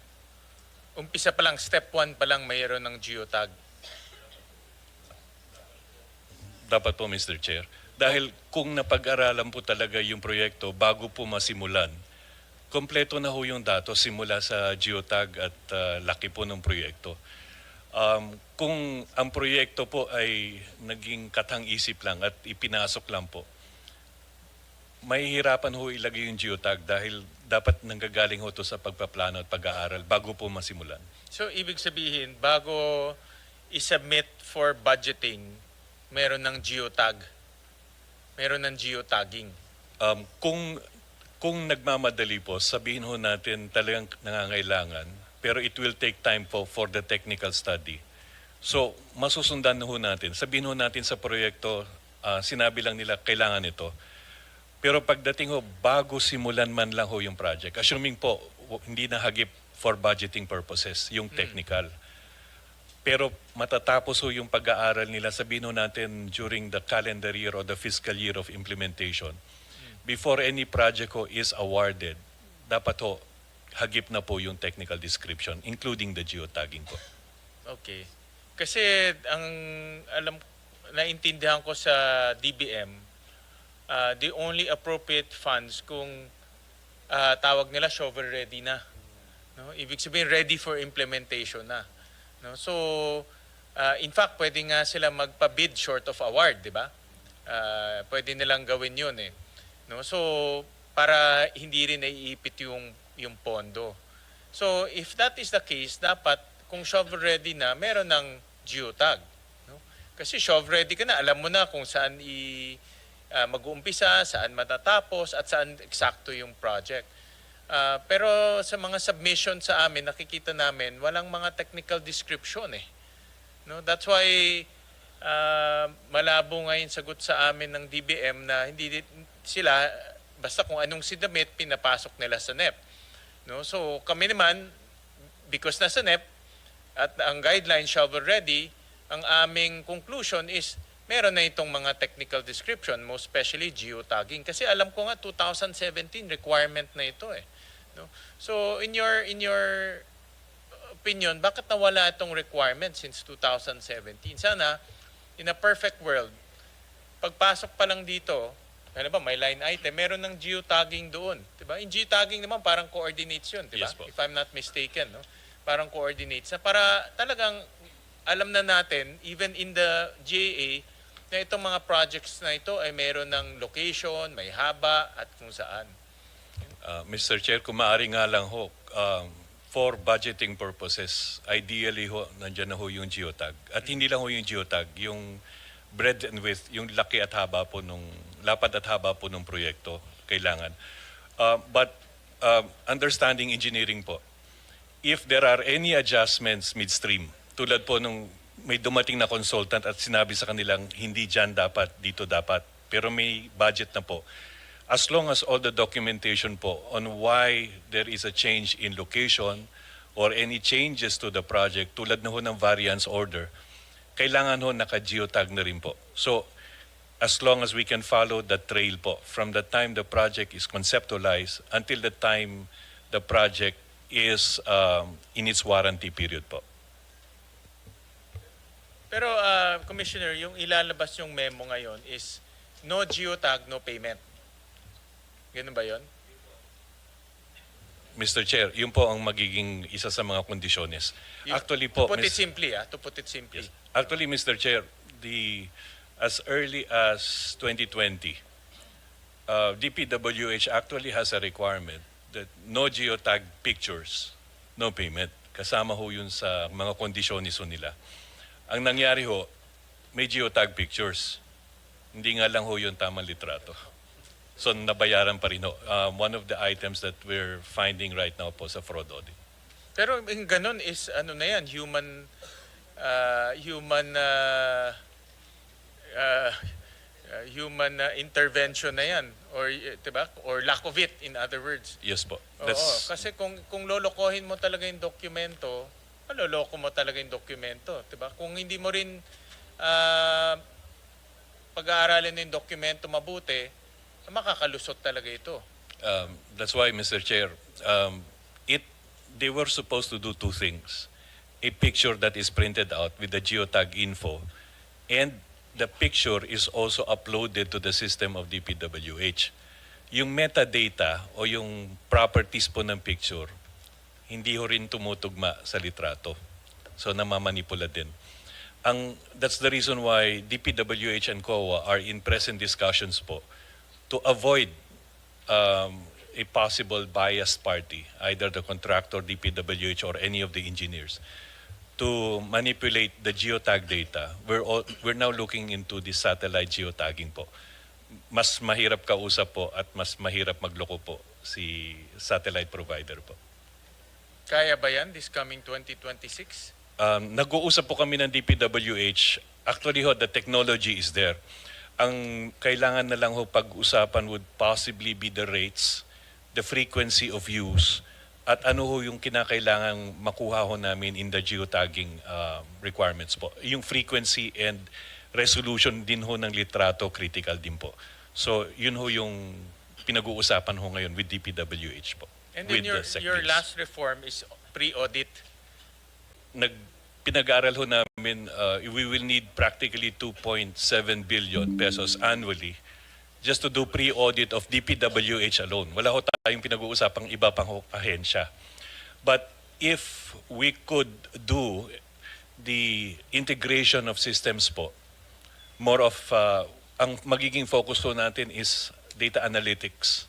Umpisa pa lang, step 1 pa lang mayroon ng geotag. Dapat po, Mr. Chair. Dahil kung napag-aralan po talaga yung proyekto bago po masimulan, kompleto na ho yung datos simula sa geotag at laki po ng proyekto. Kung ang proyekto po ay naging katang-isip lang at ipinasok lang po, mahihirapan ho ilagay yung geotag dahil dapat nanggagaling ho to sa pagpaplano at pag-aaral bago po masimulan. So, ibig sabihin, bago isubmit for budgeting, meron ng geotag. Meron ng geotagging. Kung nagmamadali po, sabihin ho natin talagang nangangailangan, pero it will take time po for the technical study. So, masusundan na ho natin. Sabihin ho natin sa proyekto, sinabi lang nila kailangan ito. Pero pagdating ho, bago simulan man lang ho yung project, assuming po, hindi na hagip for budgeting purposes, yung technical. Pero matatapos ho yung pag-aaral nila, sabihin ho natin during the calendar year or the fiscal year of implementation, before any project ho is awarded, dapat ho, hagip na po yung technical description, including the geotagging po. Okay. Kasi ang naintindihan ko sa DBM, the only appropriate funds kung tawag nila shovel ready na. No? Ibig sabihin ready for implementation na. No? So, in fact, pwede nga sila magpa-bid short of award, di ba? Pwede nilang gawin yun eh. No? So, para hindi rin naiipit yung pondo. So, if that is the case, dapat kung shovel ready na, meron ng geotag. No? Kasi shovel ready ka na, alam mo na kung saan mag-uumpisa, saan matatapos, at saan eksakto yung project. Pero sa mga submission sa amin, nakikita namin, walang mga technical description eh. No? That's why malabo ngayon sagot sa amin ng DBM na hindi sila, basta kung anong sinamit, pinapasok nila sa NEP. No? So kami naman, because nasa NEP, at ang guideline shovel ready, ang aming conclusion is meron na itong mga technical description, most especially geotagging. Kasi alam ko nga 2017 requirement na ito eh. No? So in your opinion, bakit nawala itong requirement since 2017? Sana in a perfect world, pagpasok pa lang dito, ano ba, may line item, meron ng geotagging doon, 'di ba? In geotagging naman parang coordinates 'yun, 'di ba? Yes po. If I'm not mistaken, no? Parang coordinates na para talagang alam na natin, even in the GAA, na itong mga projects na ito ay meron ng location, may haba, at kung saan. Mr. Chair, kung maaari nga lang ho, for budgeting purposes, ideally ho, nandyan na ho yung geotag. At hindi lang ho yung geotag, yung breadth and width, yung laki at haba po lapad at haba po nung proyekto, kailangan. But understanding engineering po, if there are any adjustments midstream, tulad po nung may dumating na consultant at sinabi sa kanilang hindi dyan dapat, dito dapat, pero may budget na po. As long as all the documentation po on why there is a change in location or any changes to the project, tulad na ho ng variance order, kailangan ho naka-geotag na rin po. So, as long as we can follow the trail po, from the time the project is conceptualized until the time the project is in its warranty period po. Pero Commissioner, yung ilalabas yung memo ngayon is no geotag, no payment. Ganun ba yun? Mr. Chair, yun po ang magiging isa sa mga kondisyones. Actually po, To put it simply, Actually, Mr. Chair, as early as 2020, DPWH actually has a requirement that no geotag pictures, no payment. Kasama ho yun sa mga kondisyonis ho nila. Ang nangyari ho, may geotag pictures. Hindi nga lang ho yung tamang litrato. So nabayaran pa rin ho. One of the items that we're finding right now po sa fraud audit. Pero yung ganun is ano na yan, human intervention na yan, or diba, or lack of it, in other words. Yes po. Oo, kasi kung lolokohin mo talaga yung dokumento, maloloko mo talaga yung dokumento, diba? Kung hindi mo rin pag-aaralin yung dokumento mabuti, makakalusot talaga ito. That's why, Mr. Chair, they were supposed to do two things. A picture that is printed out with the geotag info, and the picture is also uploaded to the system of DPWH. Yung metadata o yung properties po ng picture, hindi ho rin tumutugma sa litrato. So namamanipula din. That's the reason why DPWH and COA are in present discussions po to avoid a possible biased party, either the contractor, DPWH, or any of the engineers, to manipulate the geotag data. We're now looking into the satellite geotagging po. Mas mahirap kausap po at mas mahirap magloko po si satellite provider po. Kaya ba yan this coming 2026? Nag-uusap po kami ng DPWH. Actually ho, the technology is there. Ang kailangan na lang ho pag-usapan would possibly be the rates, the frequency of use, at ano ho yung kinakailangang makuha ho namin in the geotagging requirements po. Yung frequency and resolution din ho ng litrato critical din po. So yun ho yung pinag-uusapan ho ngayon with DPWH po. And with then your the secretaries. last reform is pre-audit. Pinag-aral ho namin, we will need practically 2.7 billion pesos annually just to do pre-audit of DPWH alone. Wala ho tayong pinag-uusapang iba pang ahensya. But if we could do the integration of systems po, more of, ang magiging focus po natin is data analytics.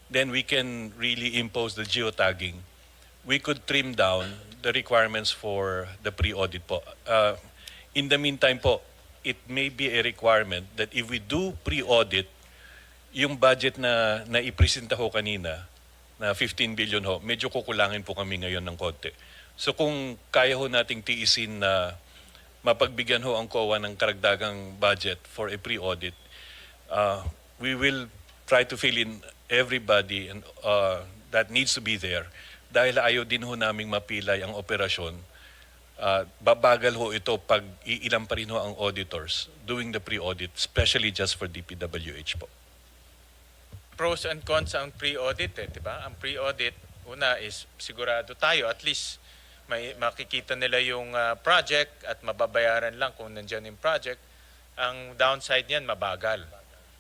Then we can really impose the geotagging. We could trim down the requirements for the pre-audit po. In the meantime po, it may be a requirement that if we do pre-audit, yung budget na naipresenta ho kanina, na 15 billion ho, medyo kukulangin po kami ngayon ng konti. So kung kaya ho nating tiisin na mapagbigyan ho ang COA ng karagdagang budget for a pre-audit, we will try to fill in everybody and, that needs to be there. Dahil ayaw din ho naming mapilay ang operasyon, babagal ho ito pag iilan pa rin ho ang auditors doing the pre-audit, especially just for DPWH po. Pros and cons ang pre-audit, di ba? Ang pre-audit, una is sigurado tayo, at least may makikita nila yung project at mababayaran lang kung nandiyan yung project. Ang downside niyan, mabagal.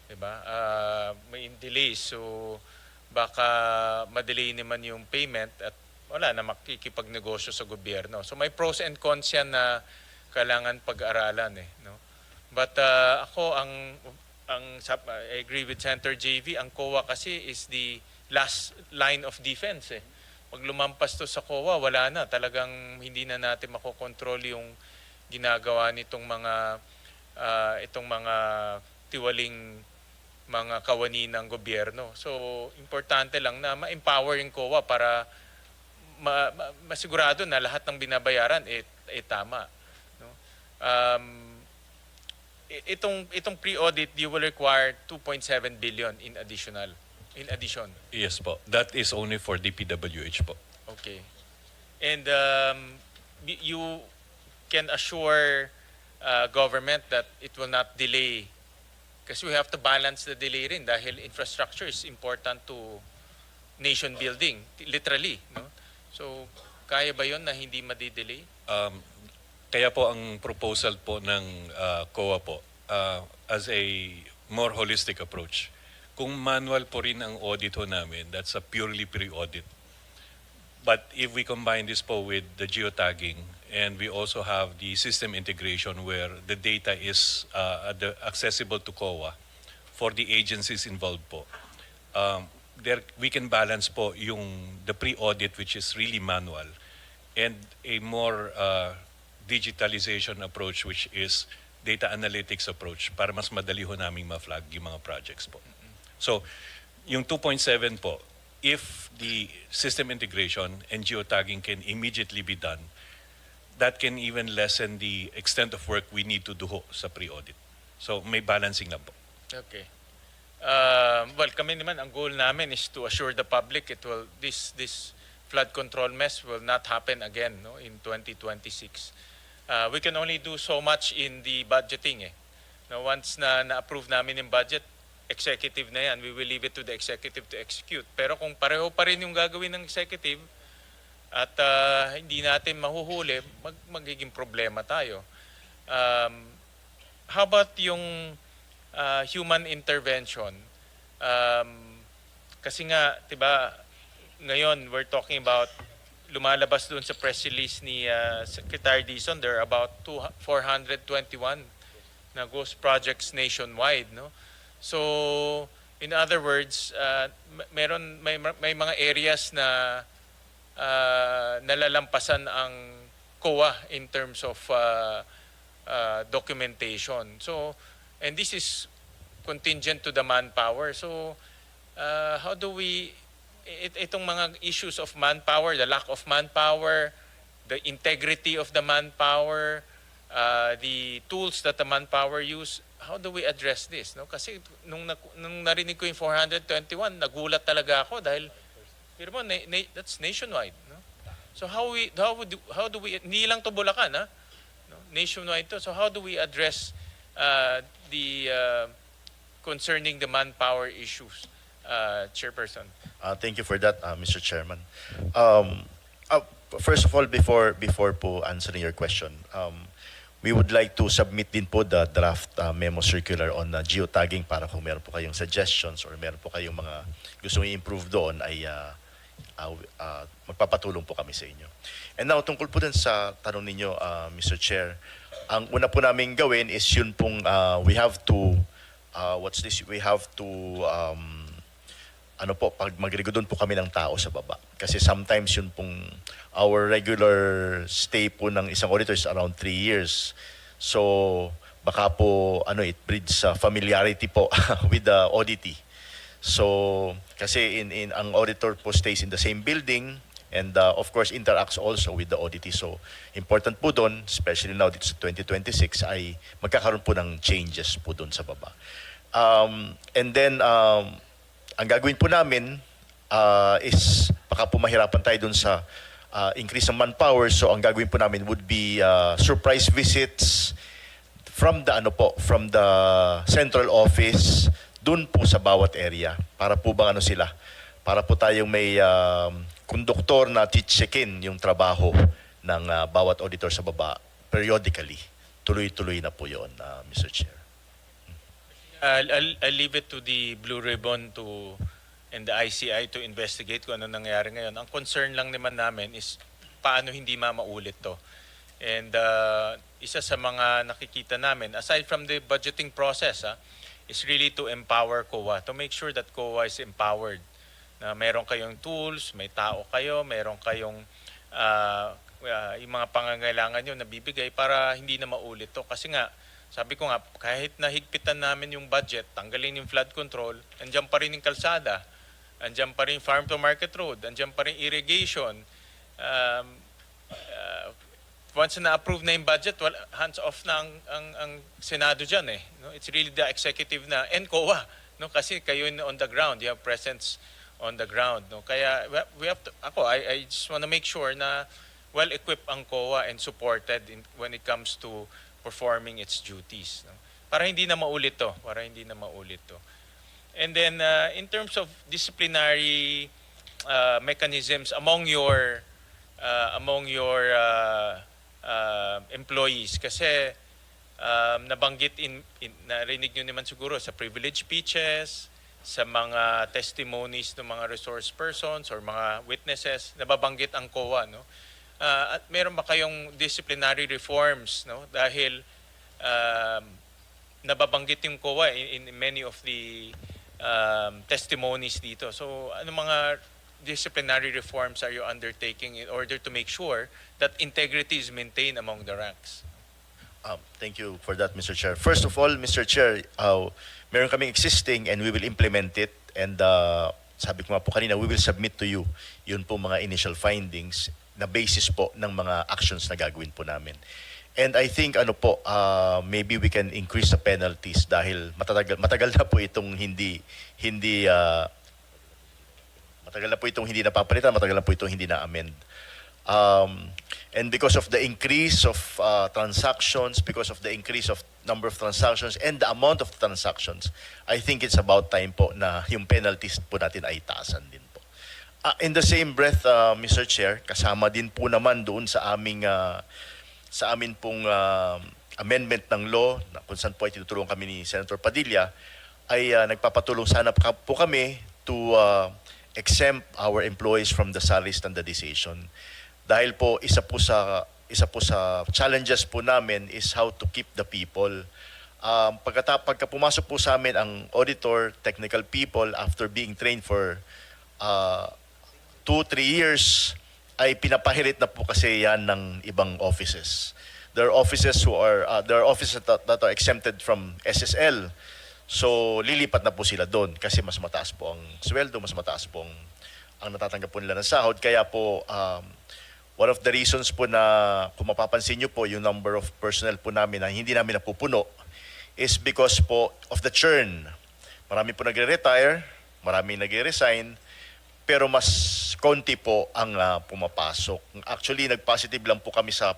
Di ba? May delays, so baka madelay naman yung payment at wala na makikipagnegosyo sa gobyerno. So may pros and cons yan na kailangan pag-aralan eh, no? But ako I agree with Senator JV, ang COA kasi is the last line of defense eh. Pag lumampas to sa COA, wala na, talagang hindi na natin makokontrol yung ginagawa nitong mga tiwaling mga kawani ng gobyerno. So, importante lang na ma-empower yung COA para masigurado na lahat ng binabayaran tama. No? Itong pre-audit, you will require 2.7 billion in addition. Yes po. That is only for DPWH po. Okay. And you can assure government that it will not delay kasi we have to balance the delay rin dahil infrastructure is important to nation building, literally. No? So, kaya ba yun na hindi madidelay? Kaya po ang proposal po ng COA po as a more holistic approach. Kung manual po rin ang audit ho namin, that's a purely pre-audit. But if we combine this po with the geotagging and we also have the system integration where the data is accessible to COA for the agencies involved po, there we can balance po the pre-audit which is really manual and a more digitalization approach which is data analytics approach para mas madali ho naming ma-flag yung mga projects po. So, yung 2.7 po, if the system integration and geotagging can immediately be done, that can even lessen the extent of work we need to do ho sa pre-audit. So, may balancing lang po. Okay. Well, kami naman, ang goal namin is to assure the public this flood control mess will not happen again in 2026. We can only do so much in the budgeting eh. Now, once na-approve namin yung budget, executive na yan, we will leave it to the executive to execute. Pero kung pareho pa rin yung gagawin ng executive at hindi natin mahuhuli, magiging problema tayo. How about yung human intervention? Kasi nga, diba, ngayon we're talking about lumalabas doon sa press release ni Secretary Dizon, there are about 421 na ghost projects nationwide, no? So, in other words, may mga areas na nalalampasan ang COA in terms of documentation. So, and this is contingent to the manpower. So, how do we itong mga issues of manpower, the lack of manpower, the integrity of the manpower, the tools that the manpower use, how do we address this? No? Kasi nung narinig ko yung 421, nagulat talaga ako dahil that's nationwide. No? So how do we hindi lang to Bulacan, ha? No? Nationwide to. So how do we address the concerning the manpower issues? Chairperson. Thank you for that, Mr. Chairman. First of all, before po answering your question, we would like to submit din po the draft memo circular on geotagging para kung meron po kayong suggestions or meron po kayong mga gustong i-improve doon ay magpapatulong po kami sa inyo. And now, tungkol po din sa tanong ninyo, Mr. Chair, ang una po namin gawin is yun pong we have to, we have to, pag magrigo doon po kami ng tao sa baba. Kasi sometimes yun pong our regular stay po ng isang auditor is around 3 years. So baka po it breeds familiarity po with the auditee. So kasi in ang auditor po stays in the same building and of course interacts also with the auditee. So important po doon, especially now dito sa 2026 ay magkakaroon po ng changes po doon sa baba. And then ang gagawin po namin is baka po mahirapan tayo dun sa increase ng manpower. So ang gagawin po namin would be surprise visits from the from the central office dun po sa bawat area para po bang sila para po tayong may konduktor na check-in yung trabaho ng bawat auditor sa baba periodically. Tuloy-tuloy na po yun, Mr. Chair. I'll leave it to the Blue Ribbon and the ICI to investigate kung ano nangyayari ngayon. Ang concern lang naman namin is paano hindi maulit to. And isa sa mga nakikita namin, aside from the budgeting process, is really to empower COA, to make sure that COA is empowered. Na meron kayong tools, may tao kayo, meron kayong yung mga pangangailangan nyo na bibigay para hindi na maulit to. Kasi nga, sabi ko nga, kahit nahigpitan namin yung budget, tanggalin yung flood control, andyan pa rin yung kalsada, andyan pa rin farm to market road, andyan pa rin irrigation. Once na-approve na yung budget, hands off na ang Senado dyan eh. No? It's really the executive na, and COA, no? Kasi kayo on the ground, you have presence on the ground. No? Kaya we have to, I just want to make sure na well-equipped ang COA and supported when it comes to performing its duties, no? Para hindi na maulit to, And then in terms of disciplinary mechanisms among your employees, kasi nabanggit narinig nyo naman siguro sa privilege speeches, sa mga testimonies ng mga resource persons or mga witnesses, nababanggit ang COA, no? At meron ba kayong disciplinary reforms, no? Dahil nababanggit yung COA in many of the testimonies dito. So ano mga disciplinary reforms are you undertaking in order to make sure that integrity is maintained among the ranks? Thank you for that, Mr. Chair. First of all, Mr. Chair, meron kaming existing and we will implement it. And sabi ko nga po kanina, we will submit to you yun po mga initial findings na basis po ng mga actions na gagawin po namin. And I think maybe we can increase the penalties dahil matagal na po itong hindi napapalitan, matagal na po itong hindi na-amend. And because of the increase of transactions, because of the increase of number of transactions and the amount of transactions, I think it's about time po na yung penalties po natin ay taasan din po. In the same breath, Mr. Chair, kasama din po naman doon sa amin pong amendment ng law na kung saan po ay tinutulungan kami ni Senator Padilla ay nagpapatulong sana po kami to exempt our employees from the salary standardization. Dahil po isa po sa challenges po namin is how to keep the people. Pagka pumasok po sa amin ang auditor, technical people, after being trained for 2-3 years, ay pinapahirit na po kasi yan ng ibang offices. There are offices that are exempted from SSL. So lilipat na po sila doon kasi mas mataas po ang sweldo, mas mataas po ang natatanggap po nila ng sahod. Kaya po one of the reasons po na kung mapapansin nyo po yung number of personnel po namin na hindi namin napupuno is because po of the churn. Marami po nagre-retire, marami nagre-resign, pero mas konti po ang pumapasok. Actually, nag-positive lang po kami sa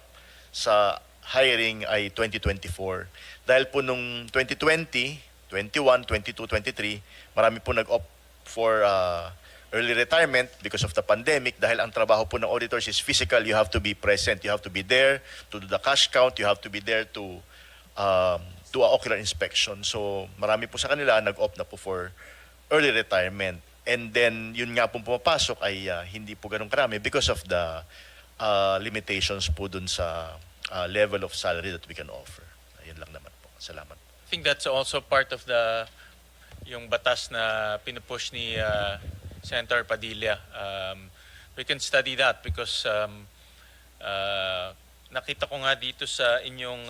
hiring ay 2024. Dahil po nung 2020, 21, 22, 23, marami po nag-opt for early retirement because of the pandemic dahil ang trabaho po ng auditors is physical. You have to be present, you have to be there to do the cash count, you have to be there to do a ocular inspection. So marami po sa kanila nag-opt na po for early retirement. And then yun nga pong pumapasok ay hindi po ganun karami because of the limitations po dun sa level of salary that we can offer. Ayun lang naman po. Salamat. I think that's also part of yung batas na pinupush ni Senator Padilla. We can study that because nakita ko nga dito sa inyong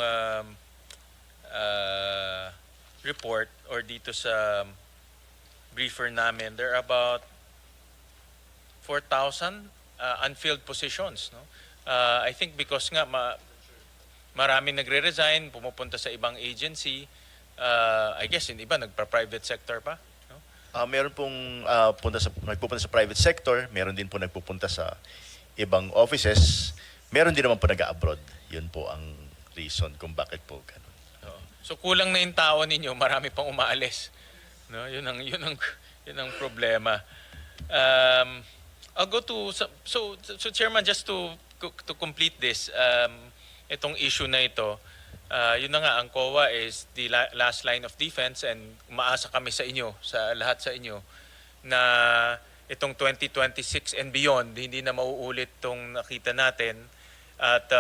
report or dito sa briefer namin, there are about 4,000 unfilled positions. No? I think because nga marami nagre-resign, pumupunta sa ibang agency, I guess yung iba nagpa-private sector pa. No? Meron pong nagpupunta sa private sector, meron din po nagpupunta sa ibang offices, meron din naman po nag-abroad. Yun po ang reason kung bakit po ganun. So kulang na yung tao ninyo, marami pang umaalis. No, yun ang problema. I'll go to so Chairman, just to complete this, itong issue na ito, yun na nga, ang COA is the last line of defense and umaasa kami sa inyo, sa lahat sa inyo, na itong 2026 and beyond, hindi na mauulit itong nakita natin. At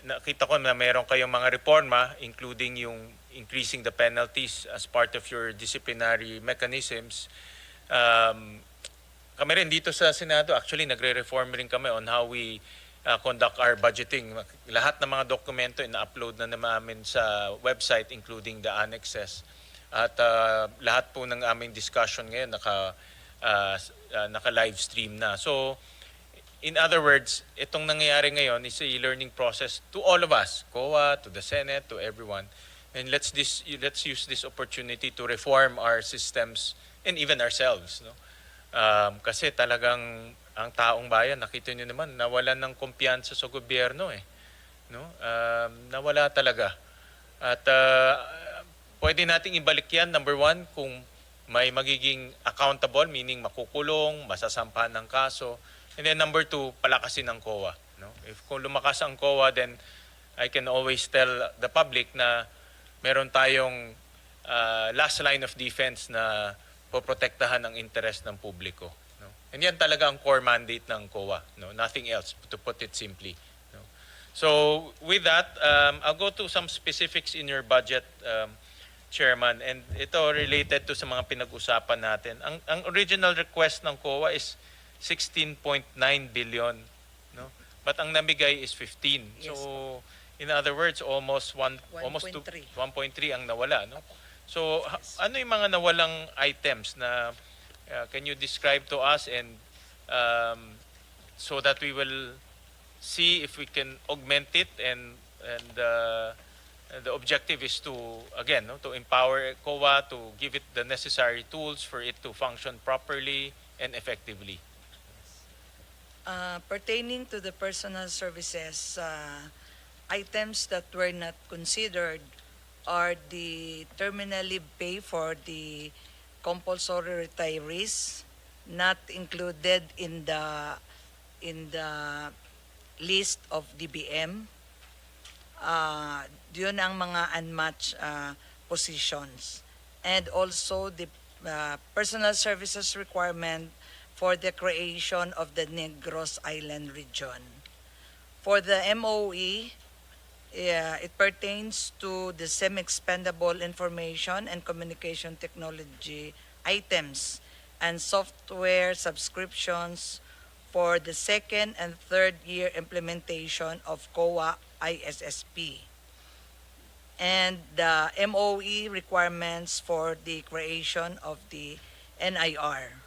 nakita ko na meron kayong mga reforma, including yung increasing the penalties as part of your disciplinary mechanisms. Kami rin dito sa Senado, actually nagre-reform rin kami on how we conduct our budgeting. Lahat ng mga dokumento ina-upload na namin sa website, including the annexes. At lahat po ng aming discussion ngayon naka-live stream na. So, in other words, itong nangyayari ngayon is a learning process to all of us, COA, to the Senate, to everyone. And let's use this opportunity to reform our systems and even ourselves. No? Kasi talagang ang taong bayan, nakita niyo naman, nawalan ng kumpiyansa sa gobyerno eh. No? Nawala talaga. At pwede nating ibalik yan, number one, kung may magiging accountable, meaning makukulong, masasampahan ng kaso. And then number two, palakasin ng COA. No? If kung lumakas ang COA, then I can always tell the public na meron tayong last line of defense na poprotektahan ang interest ng publiko. No? And yan talaga ang core mandate ng COA. No? Nothing else, to put it simply. No? So with that, I'll go to some specifics in your budget, Chairman. And ito related to sa mga pinag-usapan natin. Ang original request ng COA is 16.9 billion. No? But ang namigay is 15. Yes. So in other words, almost 1.3 ang nawala. No? So ano yung mga nawalang items na can you describe to us and so that we will see if we can augment it and the objective is to again to empower COA, to give it the necessary tools for it to function properly and effectively. Pertaining to the personal services, items that were not considered are the terminally pay for the compulsory retirees, not included in the list of DBM. Yun ang mga unmatched positions. And also the personal services requirement for the creation of the Negros Island region. For the MOE, it pertains to the semi-expendable information and communication technology items and software subscriptions for the second and third year implementation of COA ISSP. And the MOE requirements for the creation of the NIR.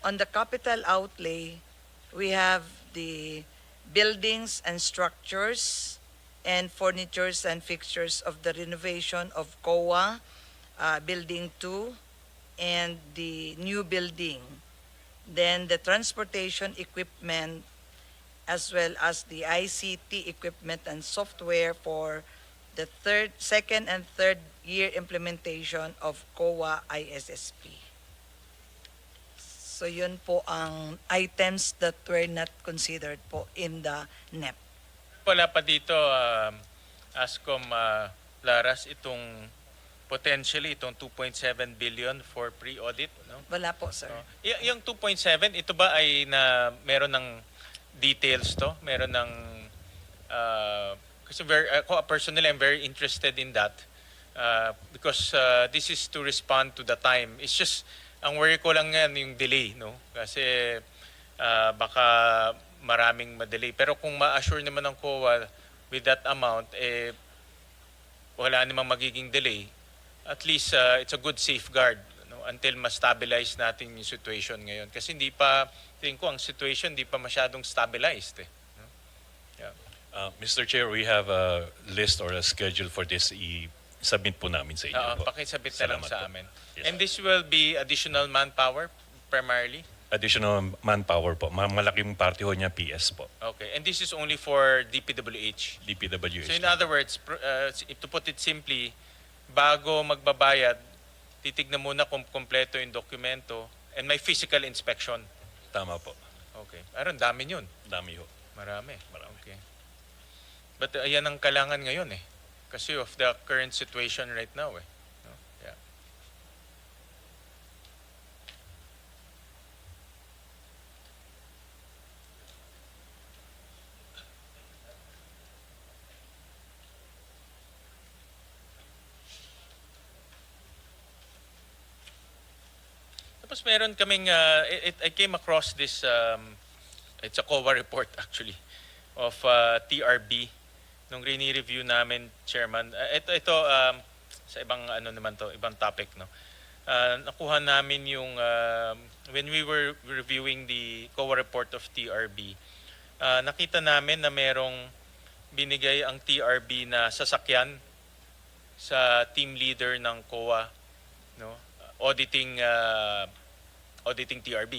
On the capital outlay, we have the buildings and structures and furnitures and fixtures of the renovation of COA Building 2 and the new building. Then the transportation equipment as well as the ICT equipment and software for the second and third year implementation of COA ISSP. So yun po ang items that were not considered po in the NEP. Wala pa dito, Ascom Laras, itong potentially itong 2.7 billion for pre-audit, no? Wala po, sir. Yung 2.7, ito ba ay na meron ng details to? Meron ng kasi ako personally I'm very interested in that because this is to respond to the time. It's just ang worry ko lang yan yung delay, no? Kasi baka maraming madelay. Pero kung ma-assure naman ng COA with that amount, wala namang magiging delay. At least it's a good safeguard, no, until ma-stabilize natin yung situation ngayon. Kasi hindi pa, tingin ko, ang situation hindi pa masyadong stabilized. No? Yeah. Mr. Chair, we have a list or a schedule for this. I-submit po namin sa inyo po. Pakisabit na lang Salamat sa po. amin. Yes, And this will be additional manpower primarily? Additional manpower po. Malaking parte ho niya PS po. Okay. And this is only for DPWH? DPWH. So in other words, to put it simply, bago magbabayad, titignan muna kung kompleto yung dokumento and may physical inspection. Tama po. Okay. Aron, dami yun. Dami ho. Marami. Okay. But ayan ang kailangan ngayon eh. Kasi of the current situation right now eh. No? Yeah. Tapos meron kaming, I came across this, it's a COA report actually, of TRB. Nung rini-review namin, Chairman, ito sa ibang ano naman to, ibang topic, no. Nakuha namin yung when we were reviewing the COA report of TRB, nakita namin na merong binigay ang TRB na sasakyan sa team leader ng COA, no, auditing TRB,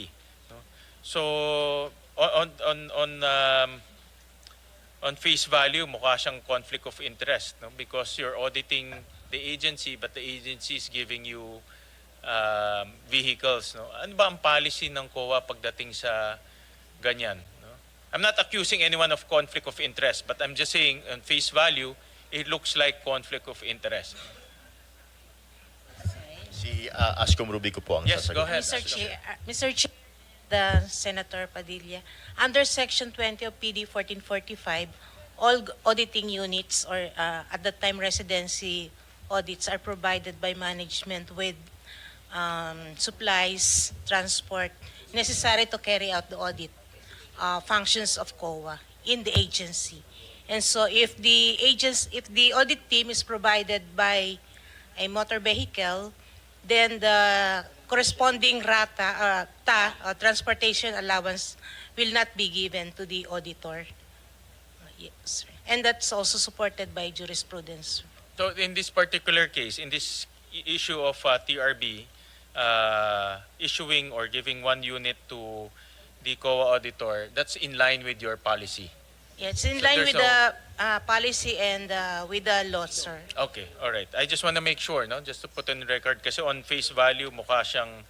no. So on face value, mukha siyang conflict of interest, no? Because you're auditing the agency, but the agency is giving you vehicles, no? Ano ba ang policy ng COA pagdating sa ganyan, no? I'm not accusing anyone of conflict of interest, but I'm just saying on face value, it looks like conflict of interest. Si Ascom Rubico po ang Yes, sasagot. go ahead. Mr. Chair, the Senator Padilla, under Section 20 of PD 1445, all auditing units or at that time residency audits are provided by management with supplies, transport necessary to carry out the audit functions of COA in the agency. And so if the audit team is provided by a motor vehicle, then the corresponding transportation allowance will not be given to the auditor. Yes. And that's also supported by jurisprudence. So in this particular case, in this issue of TRB issuing or giving one unit to the COA auditor, that's in line with your policy? Yeah, it's in So line there's with the policy and with the law, sir. Okay, all right. I just want to make sure, no, just to put on record, kasi on face value mukha siyang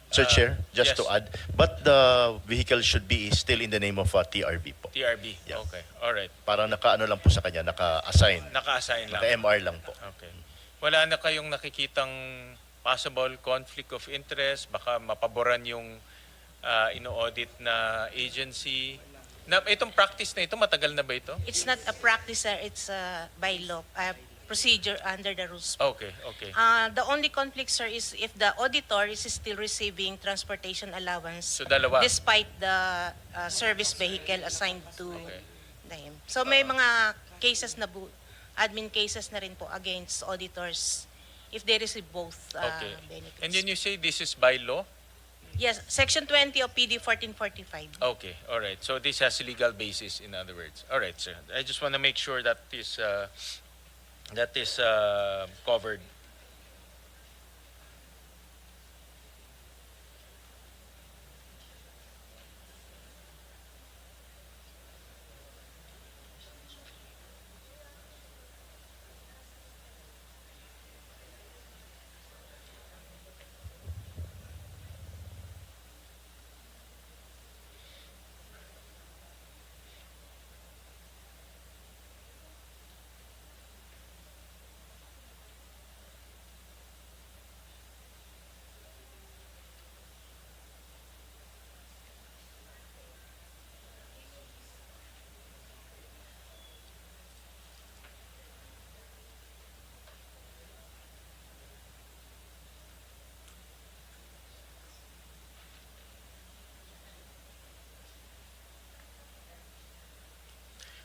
Sir Chair, just yes. to add, but the vehicle should be still in the name of TRB po. TRB. Yeah. Okay, all right. Parang naka-ano lang po sa kanya, naka-assign. Naka-assign lang. Naka-MR lang po. Okay. Wala na kayong nakikitang possible conflict of interest, baka mapaboran yung ino-audit na agency. Itong practice na ito, matagal na ba ito? It's not a practice, sir. It's by law, procedure under the rules. Okay, okay. The only conflict, sir, is if the auditor is still receiving transportation allowance So dalawa. despite the service vehicle assigned to Okay. him. So may mga cases na admin cases na rin po against auditors if they receive both Okay. benefits. And then you say this is by law? Yes, Section 20 of PD 1445. Okay, all right. So this has legal basis, in other words. All right, sir. I just want to make sure that is covered.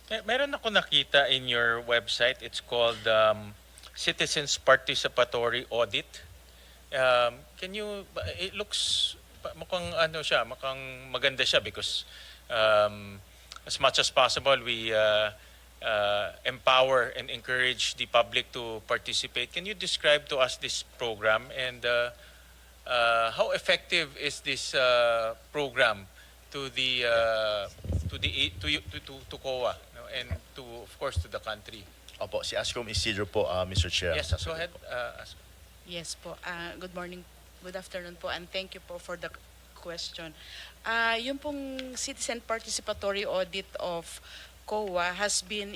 Meron ako nakita in your website. It's called Citizens Participatory Audit. Can you? It looks mukhang ano siya, mukhang maganda siya because as much as possible we empower and encourage the public to participate. Can you describe to us this program and how effective is this program to the to COA, no? And to of course to the country? Opo, si Ascom Isidro po, Mr. Chair. Yes, go ahead. Yes po. Good morning, good afternoon po, and thank you po for the question. Yung pong citizen participatory audit of COA has been